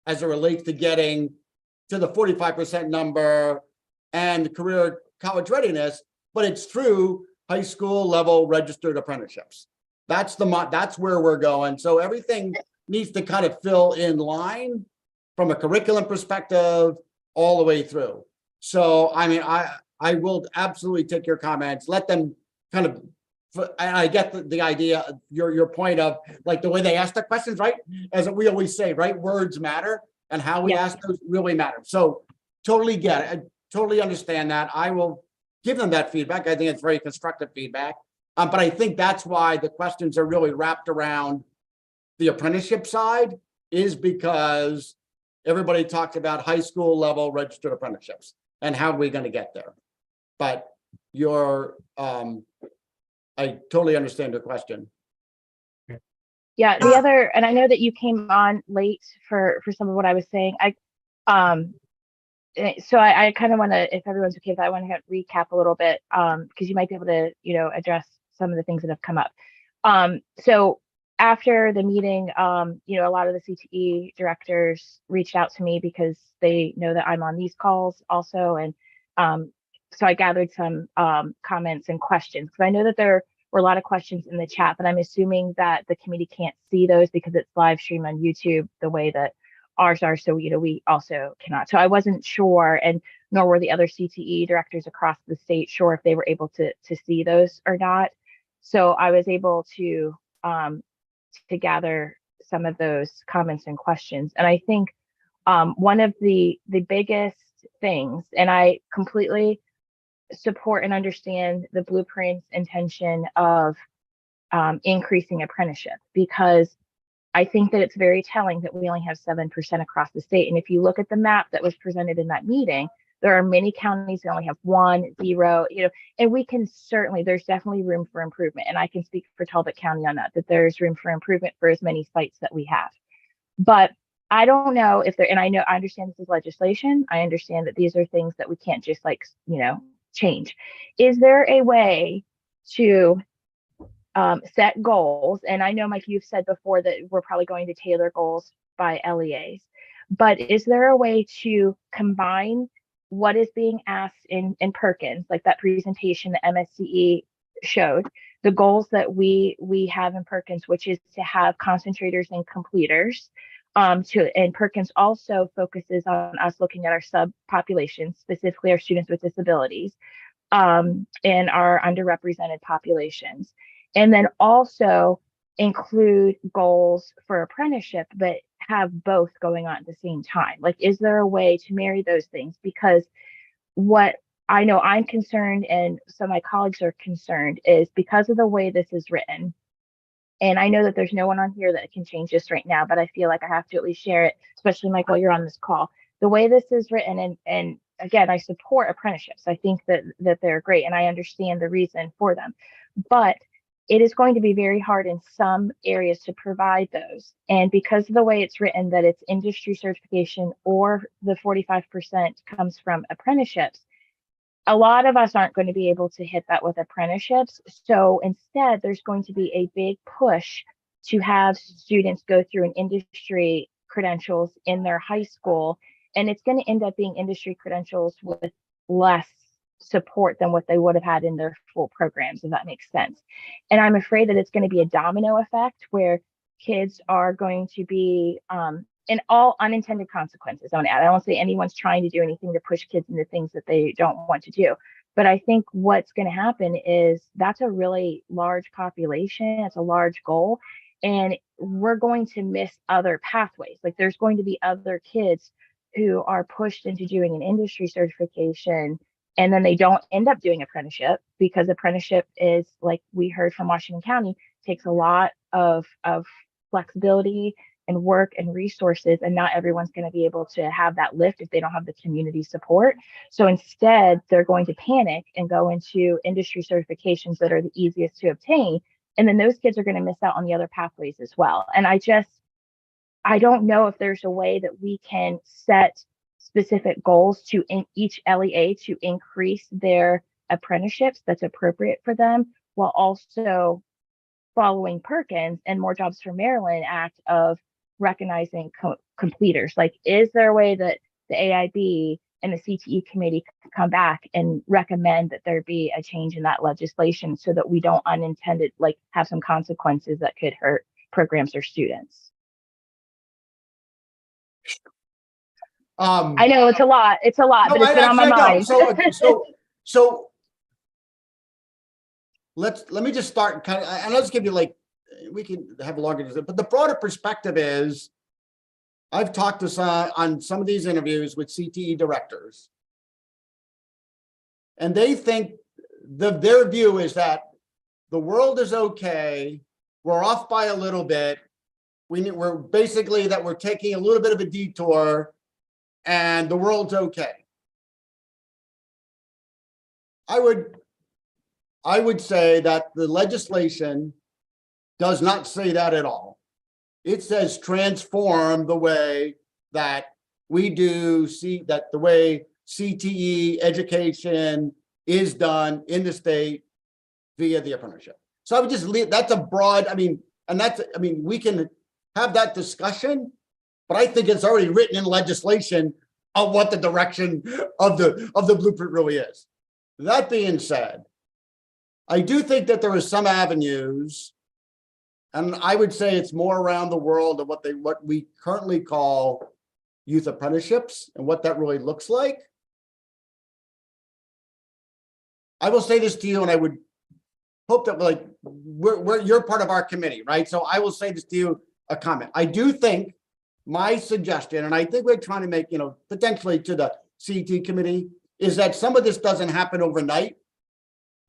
as it relates to getting to the 45% number and career college readiness, but it's through high school level registered apprenticeships. That's where we're going. So everything needs to kind of fill in line from a curriculum perspective all the way through. So, I mean, I will absolutely take your comments, let them kind of, I get the idea, your point of like the way they ask the questions, right? As we always say, right? Words matter and how we ask those really matter. So totally get it. I totally understand that. I will give them that feedback. I think it's very constructive feedback. But I think that's why the questions are really wrapped around the apprenticeship side, is because everybody talks about high school level registered apprenticeships and how are we going to get there. But I totally understand your question. Yeah, the other, and I know that you came on late for some of what I was saying. So I kind of want to, if everyone's okay with that, I want to recap a little bit because you might be able to, address some of the things that have come up. So after the meeting, a lot of the CTE directors reached out to me because they know that I'm on these calls also. And so I gathered some comments and questions, because I know that there were a lot of questions in the chat, but I'm assuming that the committee can't see those because it's live streamed on YouTube the way that ours are. So, we also cannot. So I wasn't sure, and nor were the other CTE directors across the state sure if they were able to see those or not. So I was able to gather some of those comments and questions. And I think one of the biggest things, and I completely support and understand the blueprint's intention of increasing apprenticeship, because I think that it's very telling that we only have 7% across the state. And if you look at the map that was presented in that meeting, there are many counties that only have 1, 0, and we can certainly, there's definitely room for improvement. And I can speak for Talbot County on that there's room for improvement for as many sites that we have. But I don't know if there, and I understand this is legislation. I understand that these are things that we can't just change. Is there a way to set goals? And I know, Mike, you've said before that we're probably going to tailor goals by LEAs, but is there a way to combine what is being asked in Perkins, like that presentation that MSCE showed, the goals that we have in Perkins, which is to have concentrators and completers, and Perkins also focuses on us looking at our subpopulations, specifically our students with disabilities, and our underrepresented populations. And then also include goals for apprenticeship, but have both going on at the same time. Like, is there a way to marry those things? Because what I know I'm concerned, and some of my colleagues are concerned, is because of the way this is written. And I know that there's no one on here that can change this right now, but I feel like I have to at least share it, especially Mike, while you're on this call. The way this is written, and again, I support apprenticeships. I think that they're great, and I understand the reason for them. But it is going to be very hard in some areas to provide those. And because of the way it's written, that it's industry certification or the 45% comes from apprenticeships, a lot of us aren't going to be able to hit that with apprenticeships. So instead, there's going to be a big push to have students go through an industry credentials in their high school. And it's going to end up being industry credentials with less support than what they would have had in their full programs, if that makes sense. And I'm afraid that it's going to be a domino effect where kids are going to be and all unintended consequences. I don't say anyone's trying to do anything to push kids into things that they don't want to do. But I think what's going to happen is that's a really large population. It's a large goal. And we're going to miss other pathways. Like, there's going to be other kids who are pushed into doing an industry certification, and then they don't end up doing apprenticeship, because apprenticeship is, like we heard from Washington County, takes a lot of flexibility and work and resources, and not everyone's going to be able to have that lift if they don't have the community support. So instead, they're going to panic and go into industry certifications that are the easiest to obtain, and then those kids are going to miss out on the other pathways as well. And I don't know if there's a way that we can set specific goals to each LEA to increase their apprenticeships that's appropriate for them, while also following Perkins and More Jobs for Maryland Act of recognizing completers. Like, is there a way that the AIB and the CTE committee can come back and recommend that there be a change in that legislation so that we don't unintended, have some consequences that could hurt programs or students? I know it's a lot, but it's been on my mind. So let me just start and let's give you we can have a longer, but the broader perspective is, I've talked to on some of these interviews with CTE directors, and they think their view is that the world is okay. We're off by a little bit. We're basically that we're taking a little bit of a detour, and the world's okay. I would say that the legislation does not say that at all. It says transform the way that we do the way CTE education is done in the state via the apprenticeship. So I would just leave, that's a broad, And that's, I mean, we can have that discussion, but I think it's already written in legislation of what the direction of the blueprint really is. That being said, I do think that there are some avenues, and I would say it's more around the world of what we currently call youth apprenticeships and what that really looks like. I will say this to you, and I would hope that like you're part of our committee, right? So I will say this to you, a comment. I do think my suggestion, and I think we're trying to make, potentially to the CET committee, is that some of this doesn't happen overnight,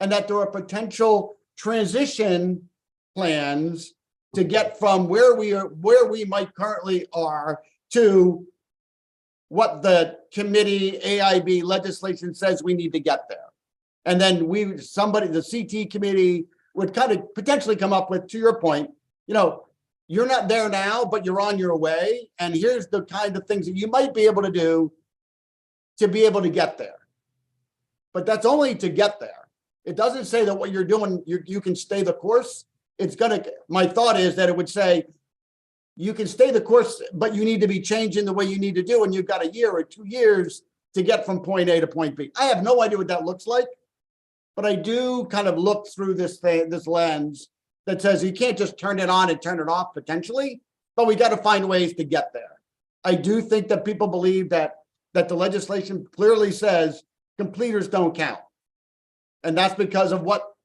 and that there are potential transition plans to get from where we might currently are to what the committee AIB legislation says we need to get there. And then the CT committee would kind of potentially come up with, to your point, you're not there now, but you're on your way. And here's the kind of things that you might be able to do to be able to get there. But that's only to get there. It doesn't say that what you're doing, you can stay the course. My thought is that it would say, you can stay the course, but you need to be changing the way you need to do. And you've got a year or 2 years to get from point A to point B. I have no idea what that looks like, but I do kind of look through this lens that says you can't just turn it on and turn it off potentially, but we got to find ways to get there. I do think that people believe that the legislation clearly says completers don't count. And that's because of what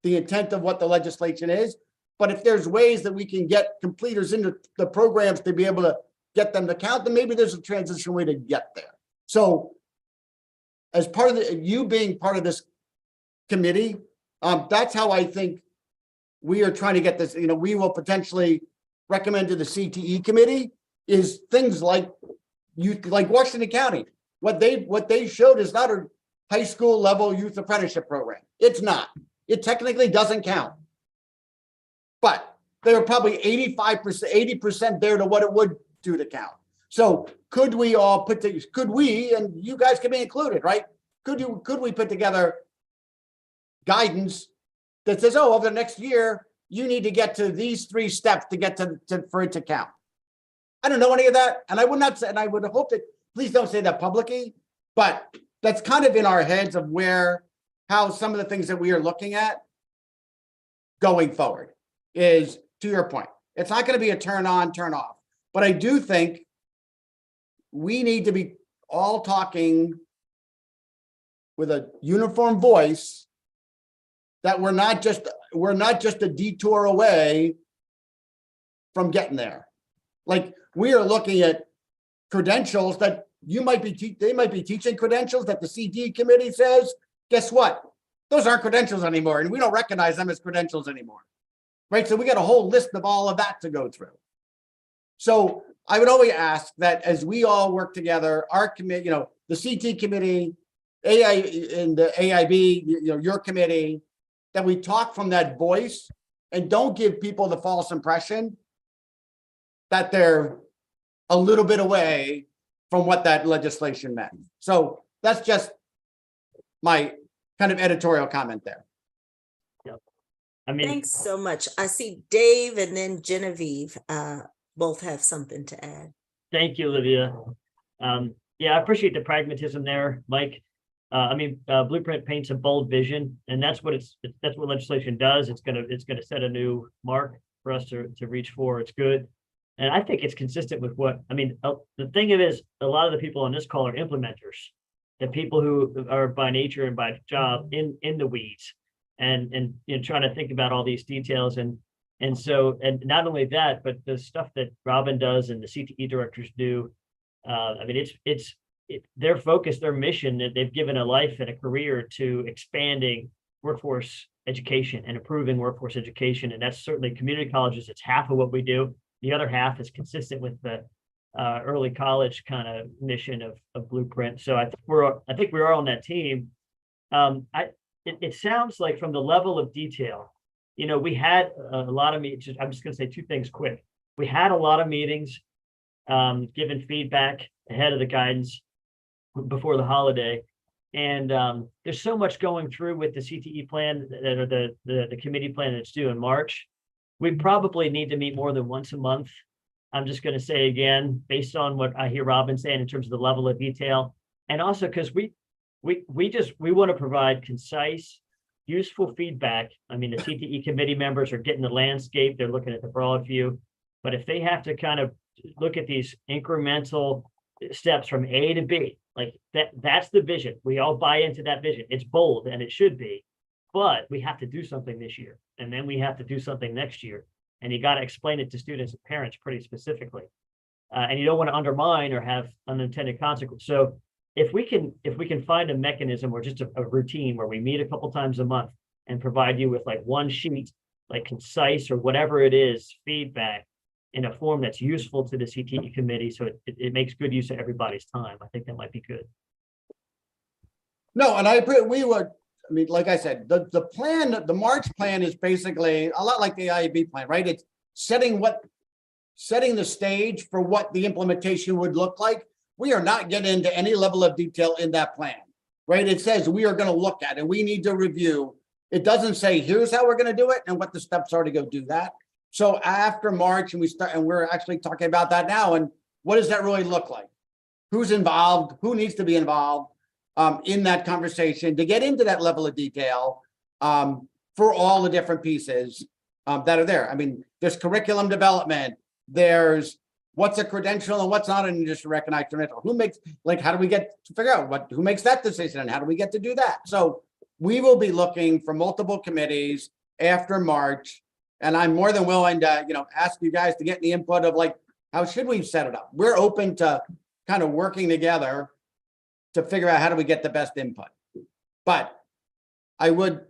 the intent of what the legislation is. But if there's ways that we can get completers into the programs to be able to get them to count, then maybe there's a transition way to get there. So as part of you being part of this committee, that's how I think we are trying to get this. We will potentially recommend to the CTE committee is things like Washington County. What they showed is not a high school level youth apprenticeship program. It's not. It technically doesn't count. But they were probably 85%, 80% there to what it would do to count. So could we all could we, and you guys can be included, right? Could we put together guidance that says, oh, over the next year, you need to get to these 3 steps to get for it to count? I don't know any of that. And I would not say, and I would hope that, please don't say that publicly, but that's kind of in our heads of how some of the things that we are looking at going forward is, to your point, it's not going to be a turn on, turn off. But I do think we need to be all talking with a uniform voice, that we're not just a detour away from getting there. Like, we are looking at credentials that they might be teaching credentials that the CT committee says, guess what? Those aren't credentials anymore, and we don't recognize them as credentials anymore. Right? So we got a whole list of all of that to go through. So I would always ask that as we all work together, our committee, the CT committee, and the AIB, your committee, that we talk from that voice and don't give people the false impression that they're a little bit away from what that legislation meant. So that's just my kind of editorial comment there. I mean, Thanks so much. I see Dave and then Genevieve both have something to add. thank you, Olivia. Yeah, I appreciate the pragmatism there, Mike. Blueprint paints a bold vision, and that's what legislation does. It's gonna set a new mark for us to reach for. It's good. And I think it's consistent with the thing is, a lot of the people on this call are implementers, the people who are by nature and by job in the weeds and trying to think about all these details. And not only that, but the stuff that Robin does and the CTE directors do, their focus, their mission, that they've given a life and a career to expanding workforce education and improving workforce education. And that's certainly community colleges. It's half of what we do. The other half is consistent with the early college kind of mission of Blueprint. So I think we're all on that team. It sounds like from the level of detail, we had a lot of meetings. I'm just going to say 2 things quick. We had a lot of meetings, giving feedback ahead of the guidance before the holiday. And there's so much going through with the CTE plan, or the committee plan that's due in March. we probably need to meet more than once a month. I'm just gonna say again, based on what I hear Robin saying in terms of the level of detail, and also because we want to provide concise, useful feedback. I mean, the CTE committee members are getting the landscape, they're looking at the broad view, but if they have to kind of look at these incremental steps from A to B, like that's the vision. We all buy into that vision. It's bold and it should be, but we have to do something this year, and then we have to do something next year. And you got to explain it to students and parents pretty specifically. And you don't want to undermine or have unintended consequences. So if we can find a mechanism or just a routine where we meet a couple times a month and provide you with like one sheet, like concise or whatever it is, feedback in a form that's useful to the CTE committee, so it makes good use of everybody's time. I think that might be good. No, and I agree, I mean, like I said, the plan, the March plan is basically a lot like the IAB plan, right? It's setting the stage for what the implementation would look like. We are not getting into any level of detail in that plan, right? It says we are going to look at it. We need to review. It doesn't say here's how we're going to do it and what the steps are to go do that. So after March, and we're actually talking about that now. And what does that really look like? Who's involved? Who needs to be involved in that conversation to get into that level of detail for all the different pieces that are there? I mean, there's curriculum development. There's what's a credential and what's not an industry recognized credential. Who makes, like, how do we get to figure out who makes that decision and how do we get to do that? So we will be looking for multiple committees after March, and I'm more than willing to, ask you guys to get the input of like, how should we set it up? We're open to kind of working together to figure out how do we get the best input. But I would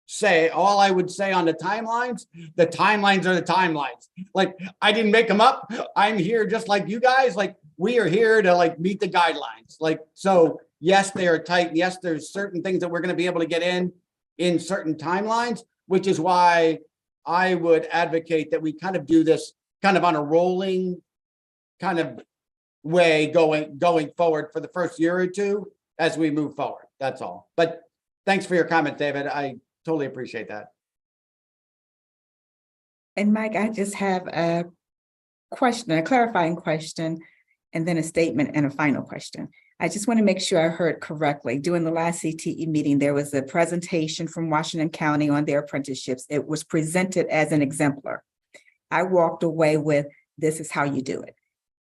say, all I would say on the timelines are the timelines. Like, I didn't make them up. I'm here just like you guys. Like, we are here to like meet the guidelines. Like, so yes, they are tight. Yes, there's certain things that we're going to be able to get in certain timelines, which is why I would advocate that we kind of do this kind of on a rolling kind of way going forward for the first year or two as we move forward. That's all. But thanks for your comment, David. I totally appreciate that. And Mike, I just have a question, a clarifying question, and then a statement and a final question. I just want to make sure I heard correctly. During the last CTE meeting, there was a presentation from Washington County on their apprenticeships. It was presented as an exemplar. I walked away with, this is how you do it.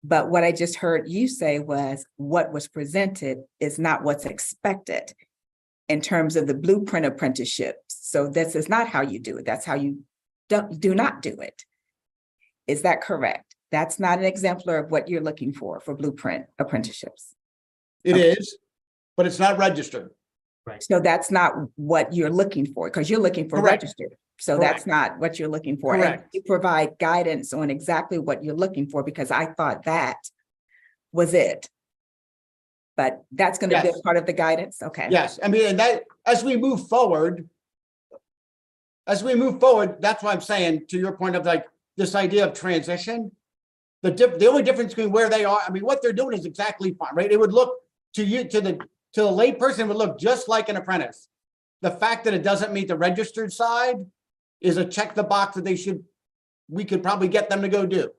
But what I just heard you say was what was presented is not what's expected in terms of the blueprint apprenticeships. So this is not how you do it. That's how you do not do it. Is that correct? That's not an exemplar of what you're looking for blueprint apprenticeships. It is, but it's not registered. So that's not what you're looking for, because you're looking for Correct. registered. So Correct. that's not what you're looking for. And Correct. you provide guidance on exactly what you're looking for, because I thought that was it. But that's going to be Yes. a part of the guidance. Okay. Yes, I mean, and that, as we move forward, that's why I'm saying, to your point of like this idea of transition, the only difference between where they are, I mean, what they're doing is exactly fine, right? It would look to you, to the lay person, would look just like an apprentice. The fact that it doesn't meet the registered side is a check the box that we could probably get them to go do.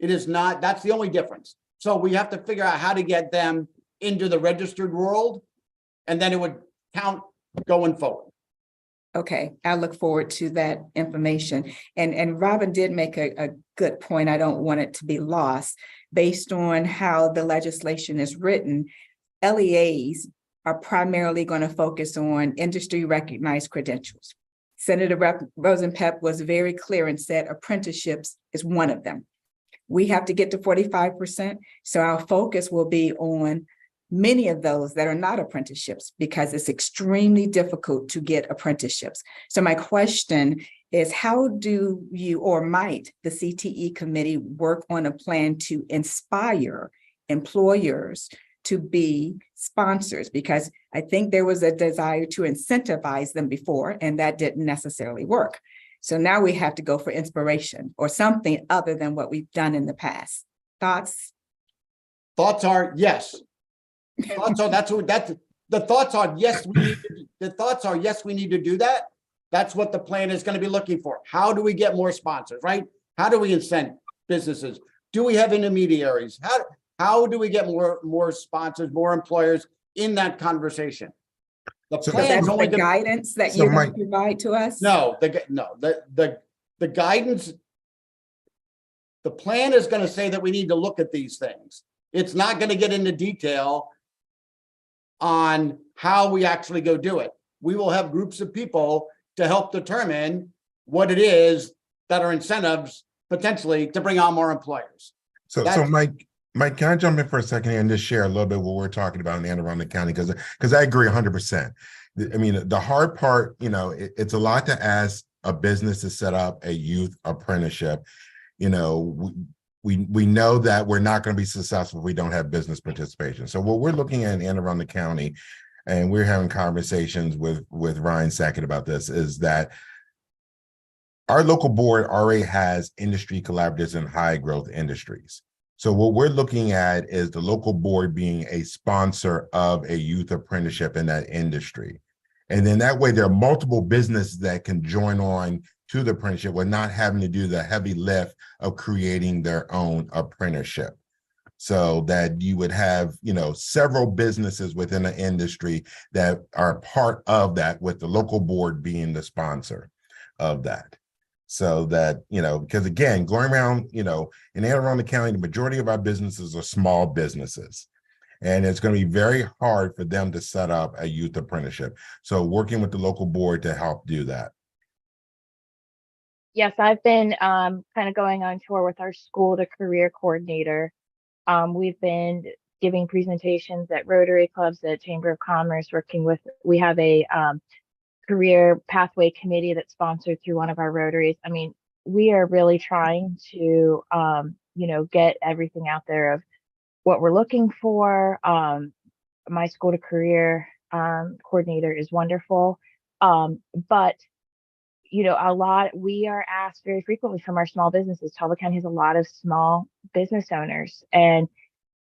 It is not, that's the only difference. So we have to figure out how to get them into the registered world, and then it would count going forward. Okay, I look forward to that information. And Robin did make a good point. I don't want it to be lost. Based on how the legislation is written, LEAs are primarily going to focus on industry recognized credentials. Senator Rosenpep was very clear and said apprenticeships is one of them. We have to get to 45%. So our focus will be on many of those that are not apprenticeships, because it's extremely difficult to get apprenticeships. So my question is, how do you, or might the CTE committee work on a plan to inspire employers to be sponsors? Because I think there was a desire to incentivize them before, and that didn't necessarily work. So now we have to go for inspiration or something other than what we've done in the past. Thoughts? Thoughts are yes. Thoughts are the thoughts are yes, we need to do that. That's what the plan is going to be looking for. How do we get more sponsors, right? How do we incent businesses? Do we have intermediaries? How do we get more sponsors, more employers in that conversation? The So So plan that's is only the going guidance that So you're going Mike- to provide to us? no, the guidance. The plan is going to say that we need to look at these things. It's not going to get into detail on how we actually go do it. We will have groups of people to help determine what it is that are incentives potentially to bring on more employers. So That's- Mike, can I jump in for a second here and just share a little bit what we're talking about in Anne Arundel County? Because I agree 100%. I mean, the hard part, it's a lot to ask a business to set up a youth apprenticeship. We know that we're not going to be successful if we don't have business participation. So what we're looking at in Anne Arundel County, and we're having conversations with Ryan Sackett about this, is that our local board already has industry collaboratives in high growth industries. So what we're looking at is the local board being a sponsor of a youth apprenticeship in that industry. And then that way there are multiple businesses that can join on to the apprenticeship with not having to do the heavy lift of creating their own apprenticeship. So that you would have, several businesses within the industry that are part of that, with the local board being the sponsor of that. So that, because again, going around, in Anne Arundel County, the majority of our businesses are small businesses. And it's going to be very hard for them to set up a youth apprenticeship. So working with the local board to help do that. Yes, I've been kind of going on tour with our school to career coordinator. We've been giving presentations at Rotary clubs, at Chamber of Commerce, we have a career pathway committee that's sponsored through one of our Rotaries. I mean, we are really trying to, get everything out there of what we're looking for. My school to career coordinator is wonderful. But we are asked very frequently from our small businesses. Talbot County has a lot of small business owners, and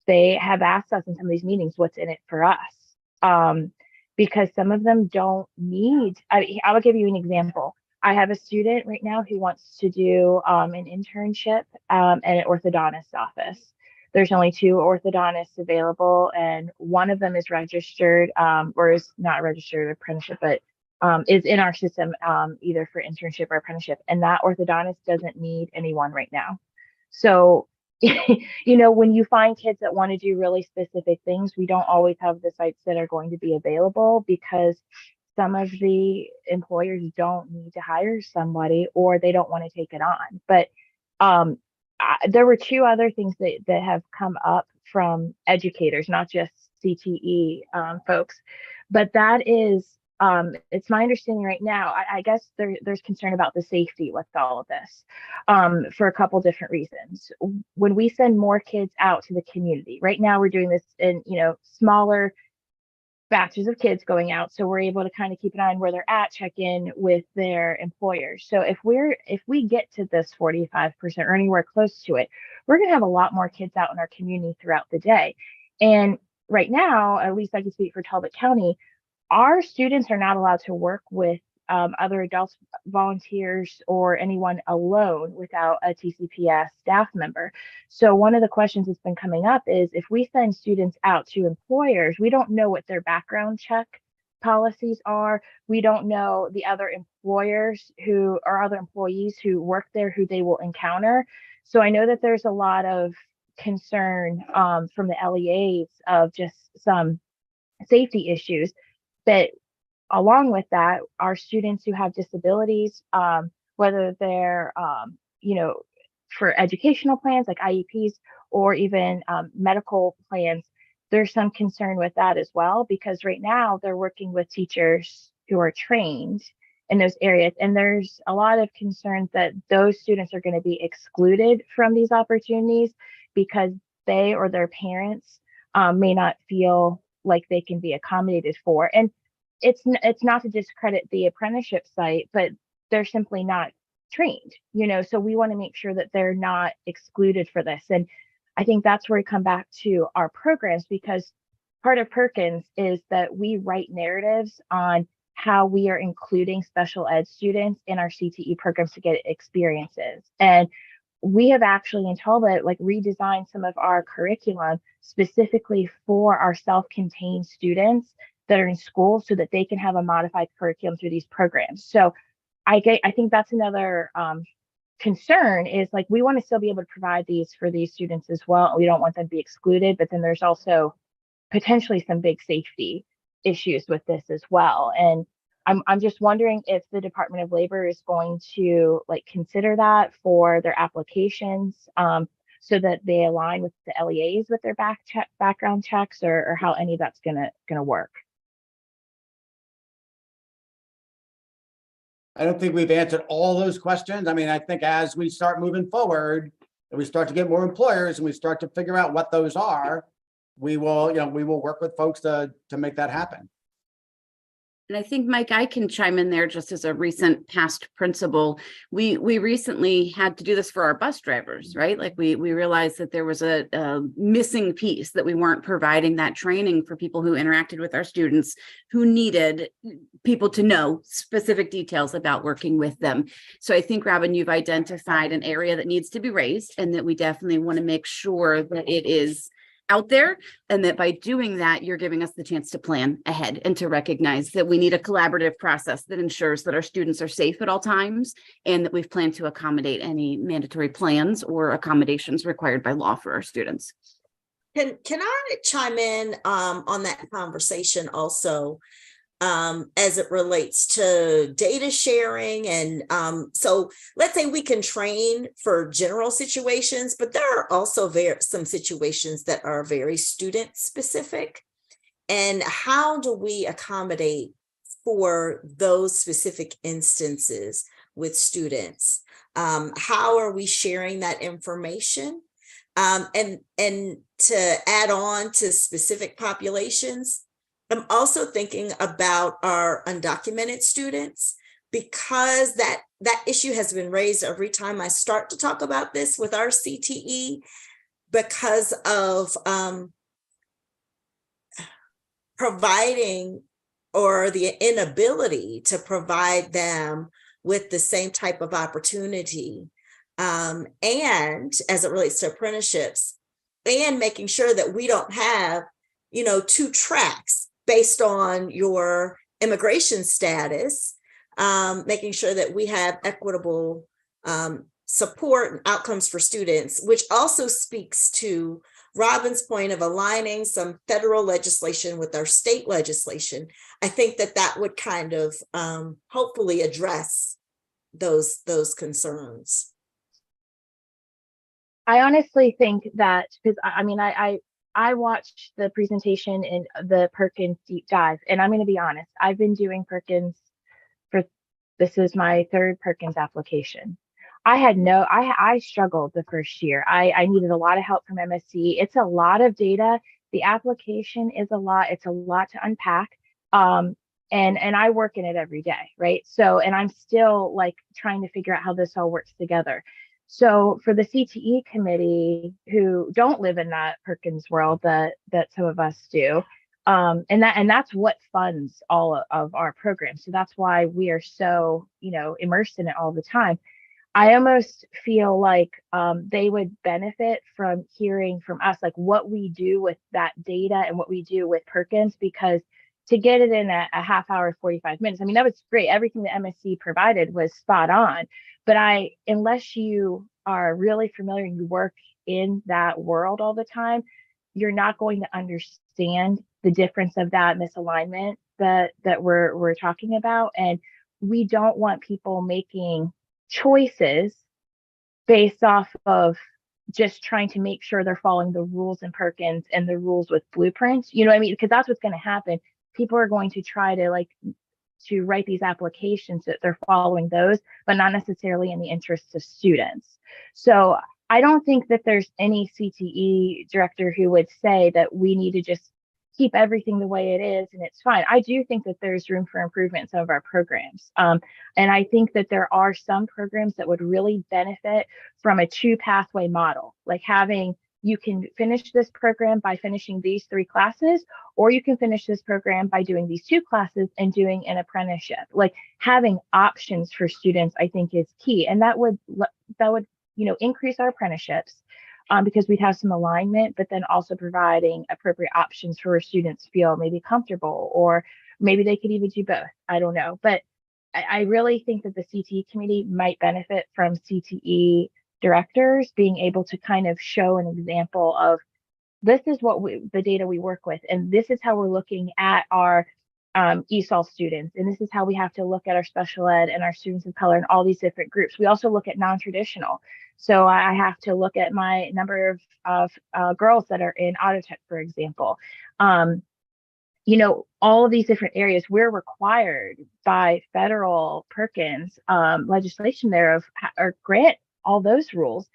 they have asked us in some of these meetings, what's in it for us? Because some of them don't need, I will give you an example. I have a student right now who wants to do an internship at an orthodontist office. There's only 2 orthodontists available, and one of them is registered, or is not registered apprenticeship, but is in our system either for internship or apprenticeship. And that orthodontist doesn't need anyone right now. So, when you find kids that want to do really specific things, we don't always have the sites that are going to be available, because some of the employers don't need to hire somebody, or they don't want to take it on. But there were 2 other things that have come up from educators, not just CTE folks, but that is, it's my understanding right now, I guess there's concern about the safety with all of this, for a couple different reasons. When we send more kids out to the community, right now we're doing this in, smaller batches of kids going out, so we're able to kind of keep an eye on where they're at, check in with their employers. So if we get to this 45% or anywhere close to it, we're going to have a lot more kids out in our community throughout the day. And right now, at least I can speak for Talbot County, our students are not allowed to work with other adults, volunteers, or anyone alone without a TCPS staff member. So one of the questions that's been coming up is, if we send students out to employers, we don't know what their background check policies are. We don't know the other employers other employees who work there, who they will encounter. So I know that there's a lot of concern from the LEAs of just some safety issues. But along with that, our students who have disabilities, whether they're, for educational plans like IEPs, or even medical plans, there's some concern with that as well, because right now they're working with teachers who are trained in those areas. And there's a lot of concerns that those students are going to be excluded from these opportunities because they or their parents may not feel like they can be accommodated for. And it's not to discredit the apprenticeship site, but they're simply not trained, so we want to make sure that they're not excluded for this. And I think that's where we come back to our programs, because part of Perkins is that we write narratives on how we are including special ed students in our CTE programs to get experiences. And we have actually in Talbot like redesigned some of our curriculum specifically for our self-contained students that are in school so that they can have a modified curriculum through these programs. So I think that's another concern is like we want to still be able to provide these for these students as well. We don't want them to be excluded, but then there's also potentially some big safety issues with this as well. And I'm just wondering if the Department of Labor is going to like consider that for their applications, so that they align with the LEAs with their background checks, or how any of that's gonna work. I don't think we've answered all those questions. I mean, I think as we start moving forward and we start to get more employers and we start to figure out what those are, we will, we will work with folks to make that happen. And I think, Mike, I can chime in there just as a recent past principal. We recently had to do this for our bus drivers, right? Like we realized that there was a missing piece, that we weren't providing that training for people who interacted with our students who needed people to know specific details about working with them. So I think, Robin, you've identified an area that needs to be raised and that we definitely want to make sure that it is out there, and that by doing that, you're giving us the chance to plan ahead and to recognize that we need a collaborative process that ensures that our students are safe at all times and that we've planned to accommodate any mandatory plans or accommodations required by law for our students. Can I chime in on that conversation also, as it relates to data sharing? And so let's say we can train for general situations, but there are also some situations that are very student specific. And how do we accommodate for those specific instances with students? How are we sharing that information? And to add on to specific populations, I'm also thinking about our undocumented students, because that issue has been raised every time I start to talk about this with our CTE, because of providing, or the inability to provide them with the same type of opportunity. And as it relates to apprenticeships, and making sure that we don't have, two tracks based on your immigration status, making sure that we have equitable support and outcomes for students, which also speaks to Robin's point of aligning some federal legislation with our state legislation. I think that would kind of hopefully address those concerns. I honestly think that, because I watched the presentation in the Perkins deep dive, and I'm going to be honest, I've been doing Perkins this is my third Perkins application. I struggled the first year. I needed a lot of help from MSC. It's a lot of data. The application is a lot. It's a lot to unpack. And I work in it every day, right? So, and I'm still like trying to figure out how this all works together. So for the CTE committee who don't live in that Perkins world that some of us do, and that's what funds all of our programs. So that's why we are so, immersed in it all the time. I almost feel like they would benefit from hearing from us, like what we do with that data and what we do with Perkins, because to get it in a half hour, 45 minutes, that was great. Everything that MSC provided was spot on. But unless you are really familiar and you work in that world all the time, you're not going to understand the difference of that misalignment that we're talking about. And we don't want people making choices based off of just trying to make sure they're following the rules in Perkins and the rules with blueprints, because that's what's going to happen. People are going to try to write these applications that they're following those, but not necessarily in the interests of students. So I don't think that there's any CTE director who would say that we need to just keep everything the way it is and it's fine. I do think that there's room for improvement in some of our programs. And I think that there are some programs that would really benefit from a 2-pathway model, like having, you can finish this program by finishing these 3 classes, or you can finish this program by doing these 2 classes and doing an apprenticeship. Like having options for students, I think is key. And that would, increase our apprenticeships because we'd have some alignment, but then also providing appropriate options for where students feel maybe comfortable, or maybe they could even do both. I don't know. But I really think that the CTE committee might benefit from CTE directors being able to kind of show an example of this is what the data we work with, and this is how we're looking at our ESOL students, and this is how we have to look at our special ed and our students of color and all these different groups. We also look at non-traditional. So I have to look at my number of girls that are in auto tech, for example. All of these different areas, we're required by federal Perkins legislation there or grant all those rules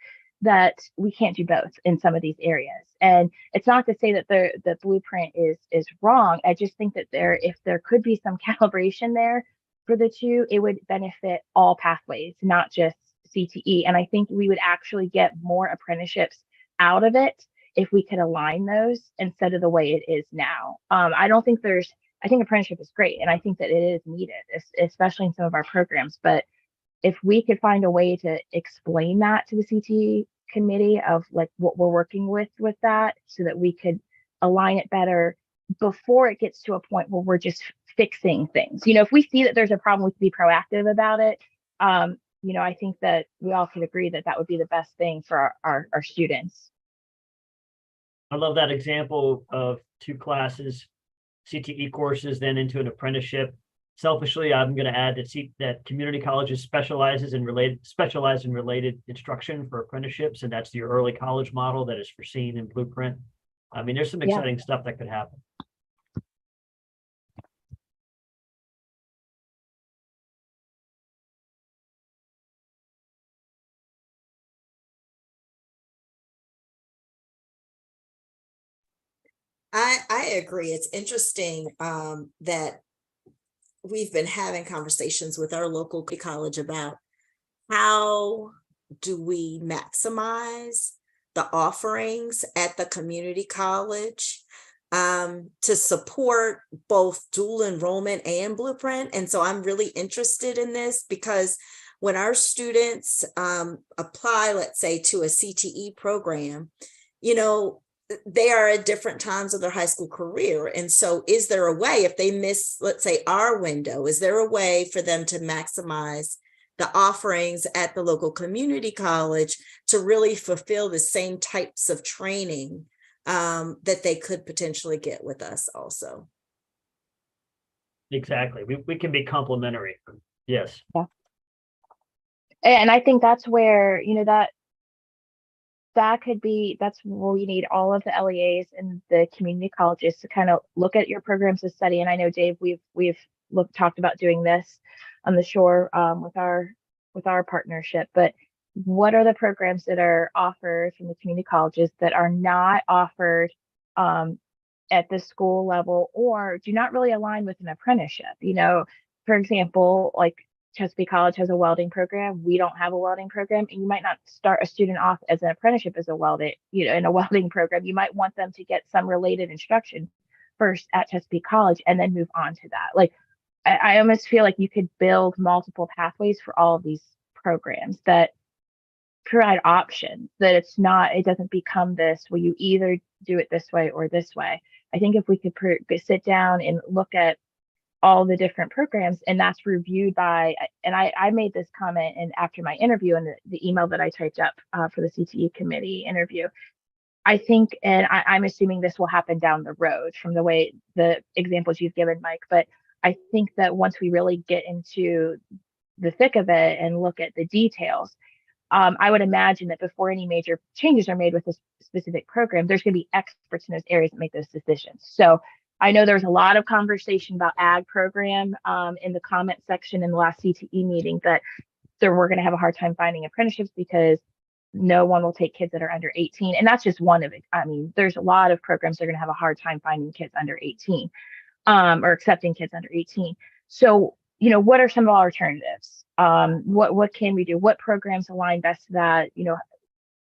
that we can't do both in some of these areas. And it's not to say that the blueprint is wrong. I just think that if there could be some calibration there for the two, it would benefit all pathways, not just CTE. And I think we would actually get more apprenticeships out of it if we could align those instead of the way it is now. I think apprenticeship is great, and I think that it is needed, especially in some of our programs. But if we could find a way to explain that to the CTE committee of like what we're working with that, so that we could align it better before it gets to a point where we're just fixing things. If we see that there's a problem, we can be proactive about it. I think that we all could agree that would be the best thing for our students. I love that example of 2 classes, CTE courses, then into an apprenticeship. Selfishly, I'm going to add that community colleges specialize in related instruction for apprenticeships, and that's the early college model that is foreseen in Blueprint. I mean, there's some exciting stuff that could happen. I agree. It's interesting that we've been having conversations with our local college about how do we maximize the offerings at the community college to support both dual enrollment and Blueprint. And so I'm really interested in this because when our students apply, let's say, to a CTE program, they are at different times of their high school career. And so is there a way, if they miss, let's say, our window, is there a way for them to maximize the offerings at the local community college to really fulfill the same types of training that they could potentially get with us also? Exactly. We can be complementary. Yes. Yeah. And I think that's where, that's where we need all of the LEAs and the community colleges to kind of look at your programs of study. And I know, Dave, we've talked about doing this on the shore with our partnership, but what are the programs that are offered from the community colleges that are not offered at the school level or do not really align with an apprenticeship? For example, like Chesapeake College has a welding program. We don't have a welding program, and you might not start a student off as an apprenticeship as in a welding program. You might want them to get some related instruction first at Chesapeake College and then move on to that. Like, I almost feel like you could build multiple pathways for all of these programs that provide options, that it doesn't become this, well, you either do it this way or this way. I think if we could sit down and look at all the different programs, and that's reviewed by, and I made this comment and after my interview and the email that I typed up for the CTE committee interview, I think, and I'm assuming this will happen down the road from the way the examples you've given, Mike, but I think that once we really get into the thick of it and look at the details, I would imagine that before any major changes are made with this specific program, there's going to be experts in those areas that make those decisions. So I know there's a lot of conversation about ag program in the comment section in the last CTE meeting that we're going to have a hard time finding apprenticeships because no one will take kids that are under 18. And that's just one of it. I mean, there's a lot of programs that are going to have a hard time finding kids under 18 or accepting kids under 18. So, what are some of our alternatives? What can we do? What programs align best to that?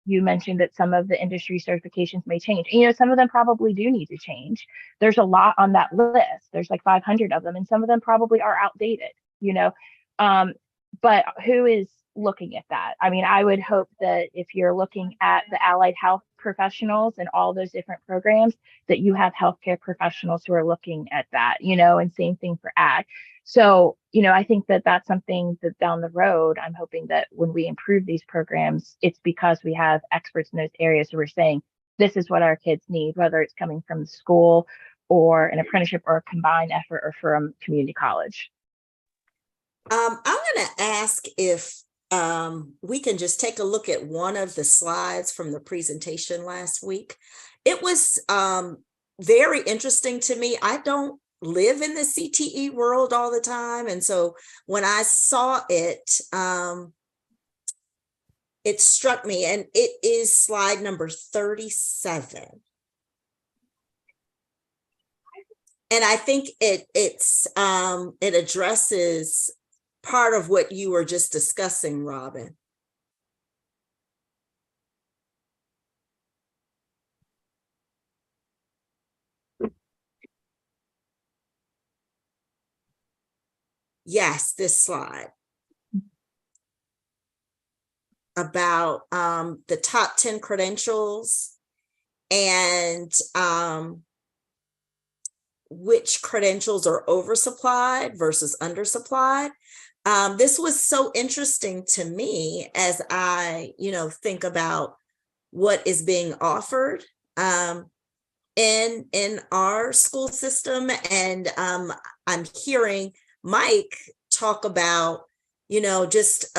you mentioned that some of the industry certifications may change. You know, some of them probably do need to change. There's a lot on that list. There's like 500 of them, and some of them probably are outdated, you know. But who is looking at that? I mean, I would hope that if you're looking at the allied health professionals and all those different programs, that you have healthcare professionals who are looking at that, you know, and same thing for ag. So, you know, I think that that's something that down the road, I'm hoping that when we improve these programs, it's because we have experts in those areas who are saying, this is what our kids need, whether it's coming from the school or an apprenticeship or a combined effort or from community college. I'm gonna ask if we can just take a look at one of the slides from the presentation last week. It was very interesting to me. I don't live in the CTE world all the time, and so when I saw it, it struck me, and it is slide number 37. And I think it addresses part of what you were just discussing, Robin. Yes, this slide about the top 10 credentials and which credentials are oversupplied versus undersupplied. This was so interesting to me as I, you know, think about what is being offered in our school system. And I'm hearing Mike talk about, you know, just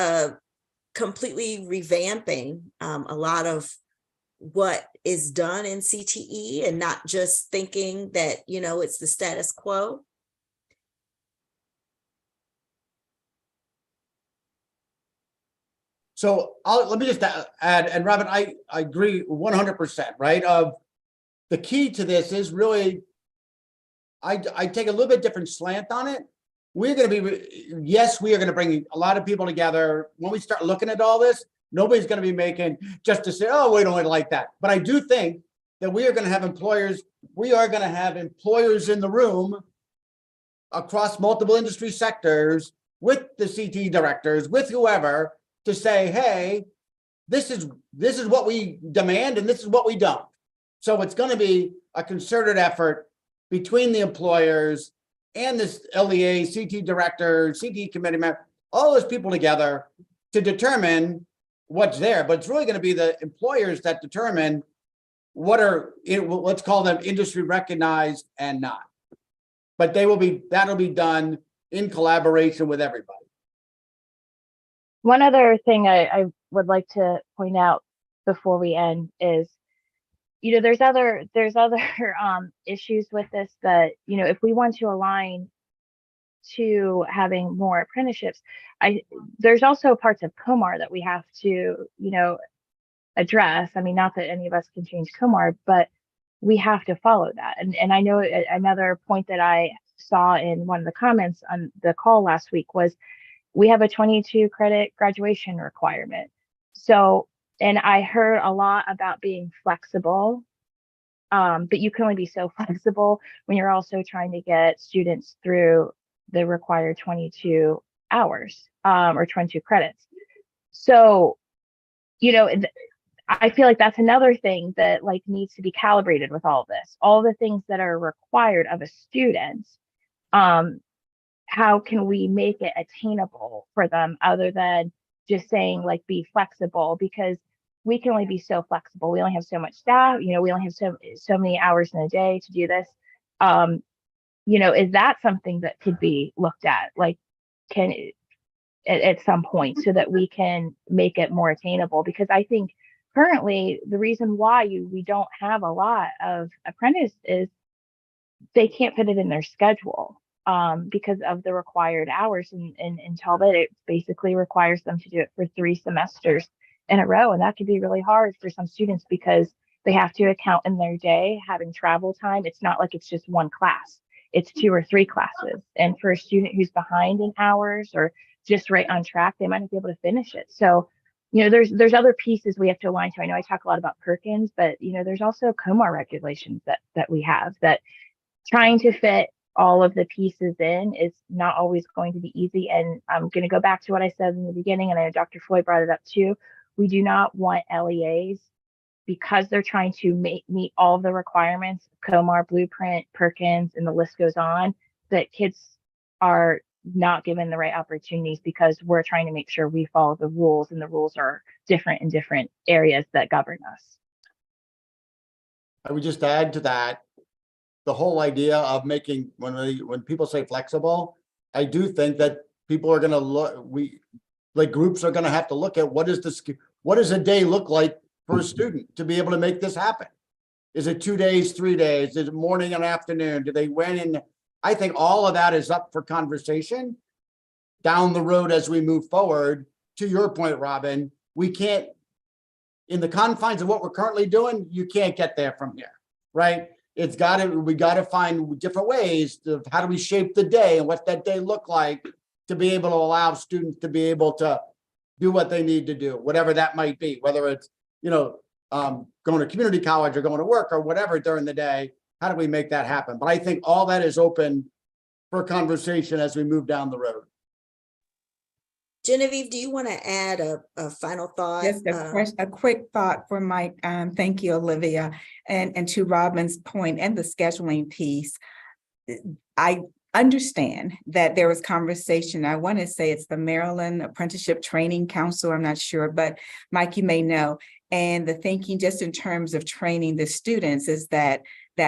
completely revamping a lot of what is done in CTE and not just thinking that, you know, it's the status quo. So let me just add, and Robin, I agree 100%, right? Of the key to this is really, I take a little bit different slant on it. We're going to be, yes, we are going to bring a lot of people together. When we start looking at all this, nobody's going to be making just to say, oh, we don't like that. But I do think that we are going to have employers, in the room across multiple industry sectors with the CTE directors, with whoever, to say, hey, this is what we demand and this is what we don't. So it's going to be a concerted effort between the employers and this LEA, CTE director, CTE committee member, all those people together to determine what's there. But it's really going to be the employers that determine what are, let's call them industry recognized and not. But that'll be done in collaboration with everybody. One other thing I would like to point out before we end is, you know, there's other issues with this that, you know, if we want to align to having more apprenticeships, there's also parts of COMAR that we have to, you know, address. I mean, not that any of us can change COMAR, but we have to follow that. And I know another point that I saw in one of the comments on the call last week was we have a 22 credit graduation requirement. So, and I heard a lot about being flexible, but you can only be so flexible when you're also trying to get students through the required 22 hours or 22 credits. So, you know, I feel like that's another thing that like needs to be calibrated with all this, all the things that are required of a student. How can we make it attainable for them other than just saying like be flexible, because we can only be so flexible. We only have so much staff, you know, we only have so many hours in a day to do this. You know, is that something that could be looked at, like at some point, so that we can make it more attainable? Because I think currently the reason why we don't have a lot of apprentices is they can't fit it in their schedule. Because of the required hours in Talbot, it basically requires them to do it for 3 semesters in a row. And that can be really hard for some students because they have to account in their day having travel time. It's not like it's just one class, it's 2 or 3 classes. And for a student who's behind in hours or just right on track, they might not be able to finish it. So there's other pieces we have to align to. I know I talk a lot about Perkins, but there's also COMAR regulations that we have that trying to fit all of the pieces in is not always going to be easy. And I'm going to go back to what I said in the beginning, and I know Dr. Floyd brought it up too. We do not want LEAs, because they're trying to meet all of the requirements, COMAR, Blueprint, Perkins, and the list goes on, that kids are not given the right opportunities because we're trying to make sure we follow the rules, and the rules are different in different areas that govern us. I would just add to that, the whole idea of making, when people say flexible, I do think that people are gonna look, groups are gonna have to look at what does a day look like for a student to be able to make this happen? Is it 2 days, 3 days? Is it morning and afternoon? Do they win? And I think all of that is up for conversation down the road as we move forward. To your point, Robin, we can't, in the confines of what we're currently doing, you can't get there from here, right? We gotta find different ways of how do we shape the day and what's that day look like to be able to allow students to be able to do what they need to do, whatever that might be, whether it's, going to community college or going to work or whatever during the day. How do we make that happen? But I think all that is open for conversation as we move down the road. Genevieve, do you want to add a final thought? Just a quick thought for Mike. Thank you, Olivia. And to Robin's point and the scheduling piece, I understand that there was conversation. I want to say it's the Maryland Apprenticeship Training Council. I'm not sure, but Mike, you may know. And the thinking just in terms of training the students is that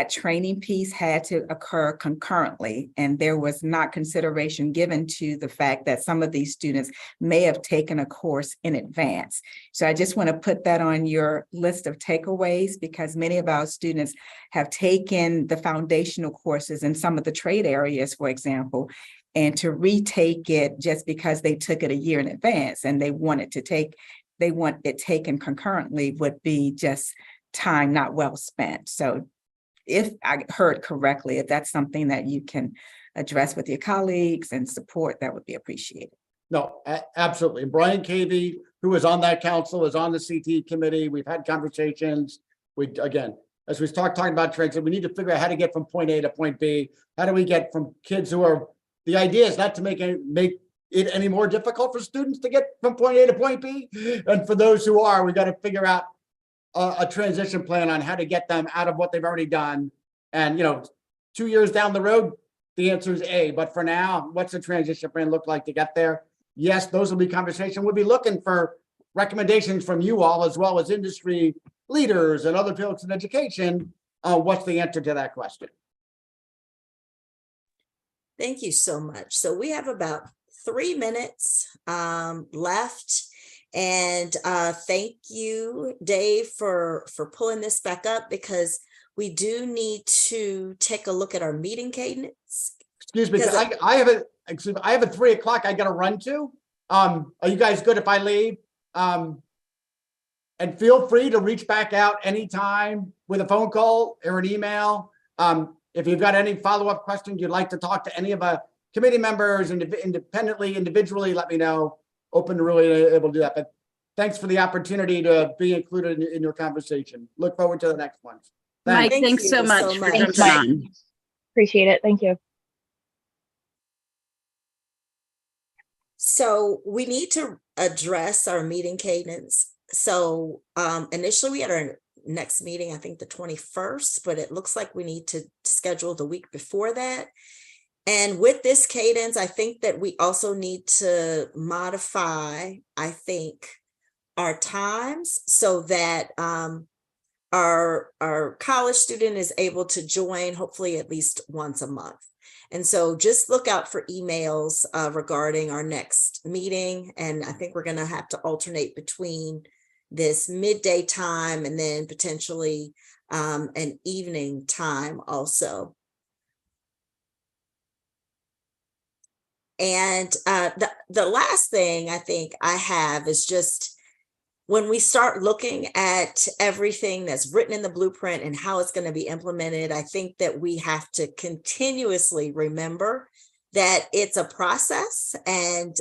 training piece had to occur concurrently, and there was not consideration given to the fact that some of these students may have taken a course in advance. So I just want to put that on your list of takeaways, because many of our students have taken the foundational courses in some of the trade areas, for example, and to retake it just because they took it a year in advance and they want it taken concurrently would be just time not well spent. So if I heard correctly, if that's something that you can address with your colleagues and support, that would be appreciated. No, absolutely. Brian Cavey, who was on that council, is on the CT committee. We've had conversations. Again, as we start talking about transit, we need to figure out how to get from point A to point B. How do we get from kids who are, the idea is not to make it any more difficult for students to get from point A to point B. And for those who are, we got to figure out a transition plan on how to get them out of what they've already done. And, 2 years down the road, the answer is A, but for now, what's the transition plan look like to get there? Yes, those will be conversations. We'll be looking for recommendations from you all, as well as industry leaders and other folks in education. What's the answer to that question? Thank you so much. So we have about 3 minutes left. And thank you, Dave, for pulling this back up, because we do need to take a look at our meeting cadence. Excuse me, I have a 3 o'clock I got to run to. Are you guys good if I leave? And feel free to reach back out anytime with a phone call or an email. If you've got any follow-up questions, you'd like to talk to any of our committee members individually, let me know. Open to really able to do that. But thanks for the opportunity to be included in your conversation. Look forward to the next one. Mike, Thank thanks you so much so for much. jumping Thanks, on. Appreciate it. Thank you. So we need to address our meeting cadence. So initially we had our next meeting, I think the 21st, but it looks like we need to schedule the week before that. And with this cadence, I think that we also need to modify, I think, our times so that our college student is able to join hopefully at least once a month. And so just look out for emails regarding our next meeting. And I think we're going to have to alternate between this midday time and then potentially an evening time also. And the last thing I think I have is just when we start looking at everything that's written in the blueprint and how it's going to be implemented, I think that we have to continuously remember that it's a process, and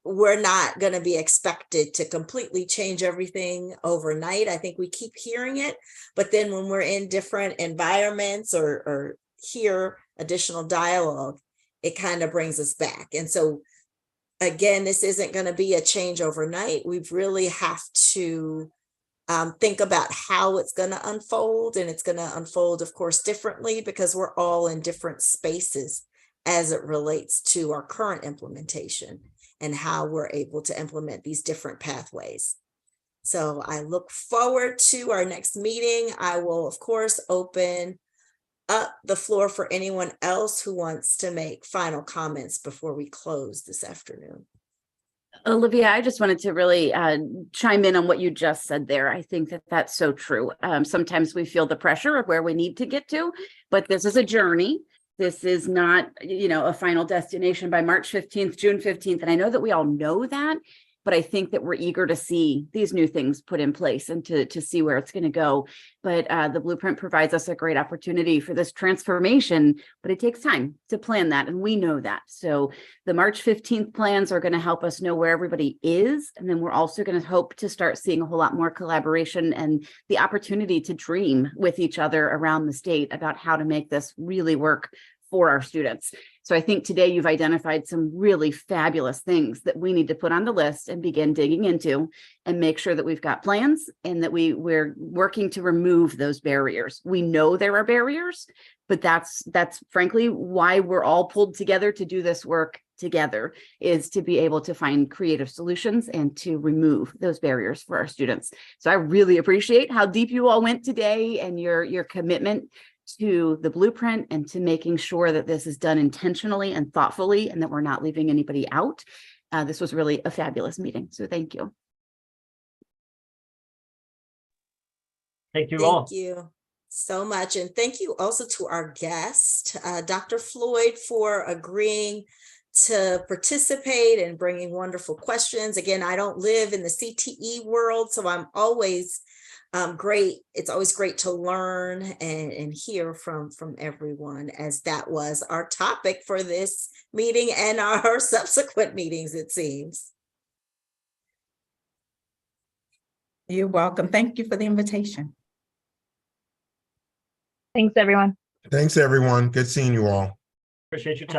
we're not going to be expected to completely change everything overnight. I think we keep hearing it, but then when we're in different environments or hear additional dialogue, it kind of brings us back. And so again, this isn't going to be a change overnight. We really have to think about how it's going to unfold, and it's going to unfold, of course, differently because we're all in different spaces as it relates to our current implementation and how we're able to implement these different pathways. So I look forward to our next meeting. I will, of course, open up the floor for anyone else who wants to make final comments before we close this afternoon. Olivia, I just wanted to really chime in on what you just said there. I think that that's so true. Sometimes we feel the pressure of where we need to get to, but this is a journey. This is not, a final destination by March 15th, June 15th. And I know that we all know that, but I think that we're eager to see these new things put in place and to see where it's going to go. But the blueprint provides us a great opportunity for this transformation, but it takes time to plan that. And we know that. So the March 15th plans are going to help us know where everybody is. And then we're also going to hope to start seeing a whole lot more collaboration and the opportunity to dream with each other around the state about how to make this really work for our students. So I think today you've identified some really fabulous things that we need to put on the list and begin digging into and make sure that we've got plans and that we're working to remove those barriers. We know there are barriers, but that's frankly why we're all pulled together to do this work together, is to be able to find creative solutions and to remove those barriers for our students. So I really appreciate how deep you all went today and your commitment to the blueprint and to making sure that this is done intentionally and thoughtfully and that we're not leaving anybody out. This was really a fabulous meeting. So thank you. Thank you all. Thank you so much. And thank you also to our guest, Dr. Floyd, for agreeing to participate and bringing wonderful questions. Again, I don't live in the CTE world, so I'm always great. It's always great to learn and hear from everyone, as that was our topic for this meeting and our subsequent meetings, it seems. You're welcome. Thank you for the invitation. Thanks, everyone. Thanks, everyone. Good seeing you all. Appreciate your time.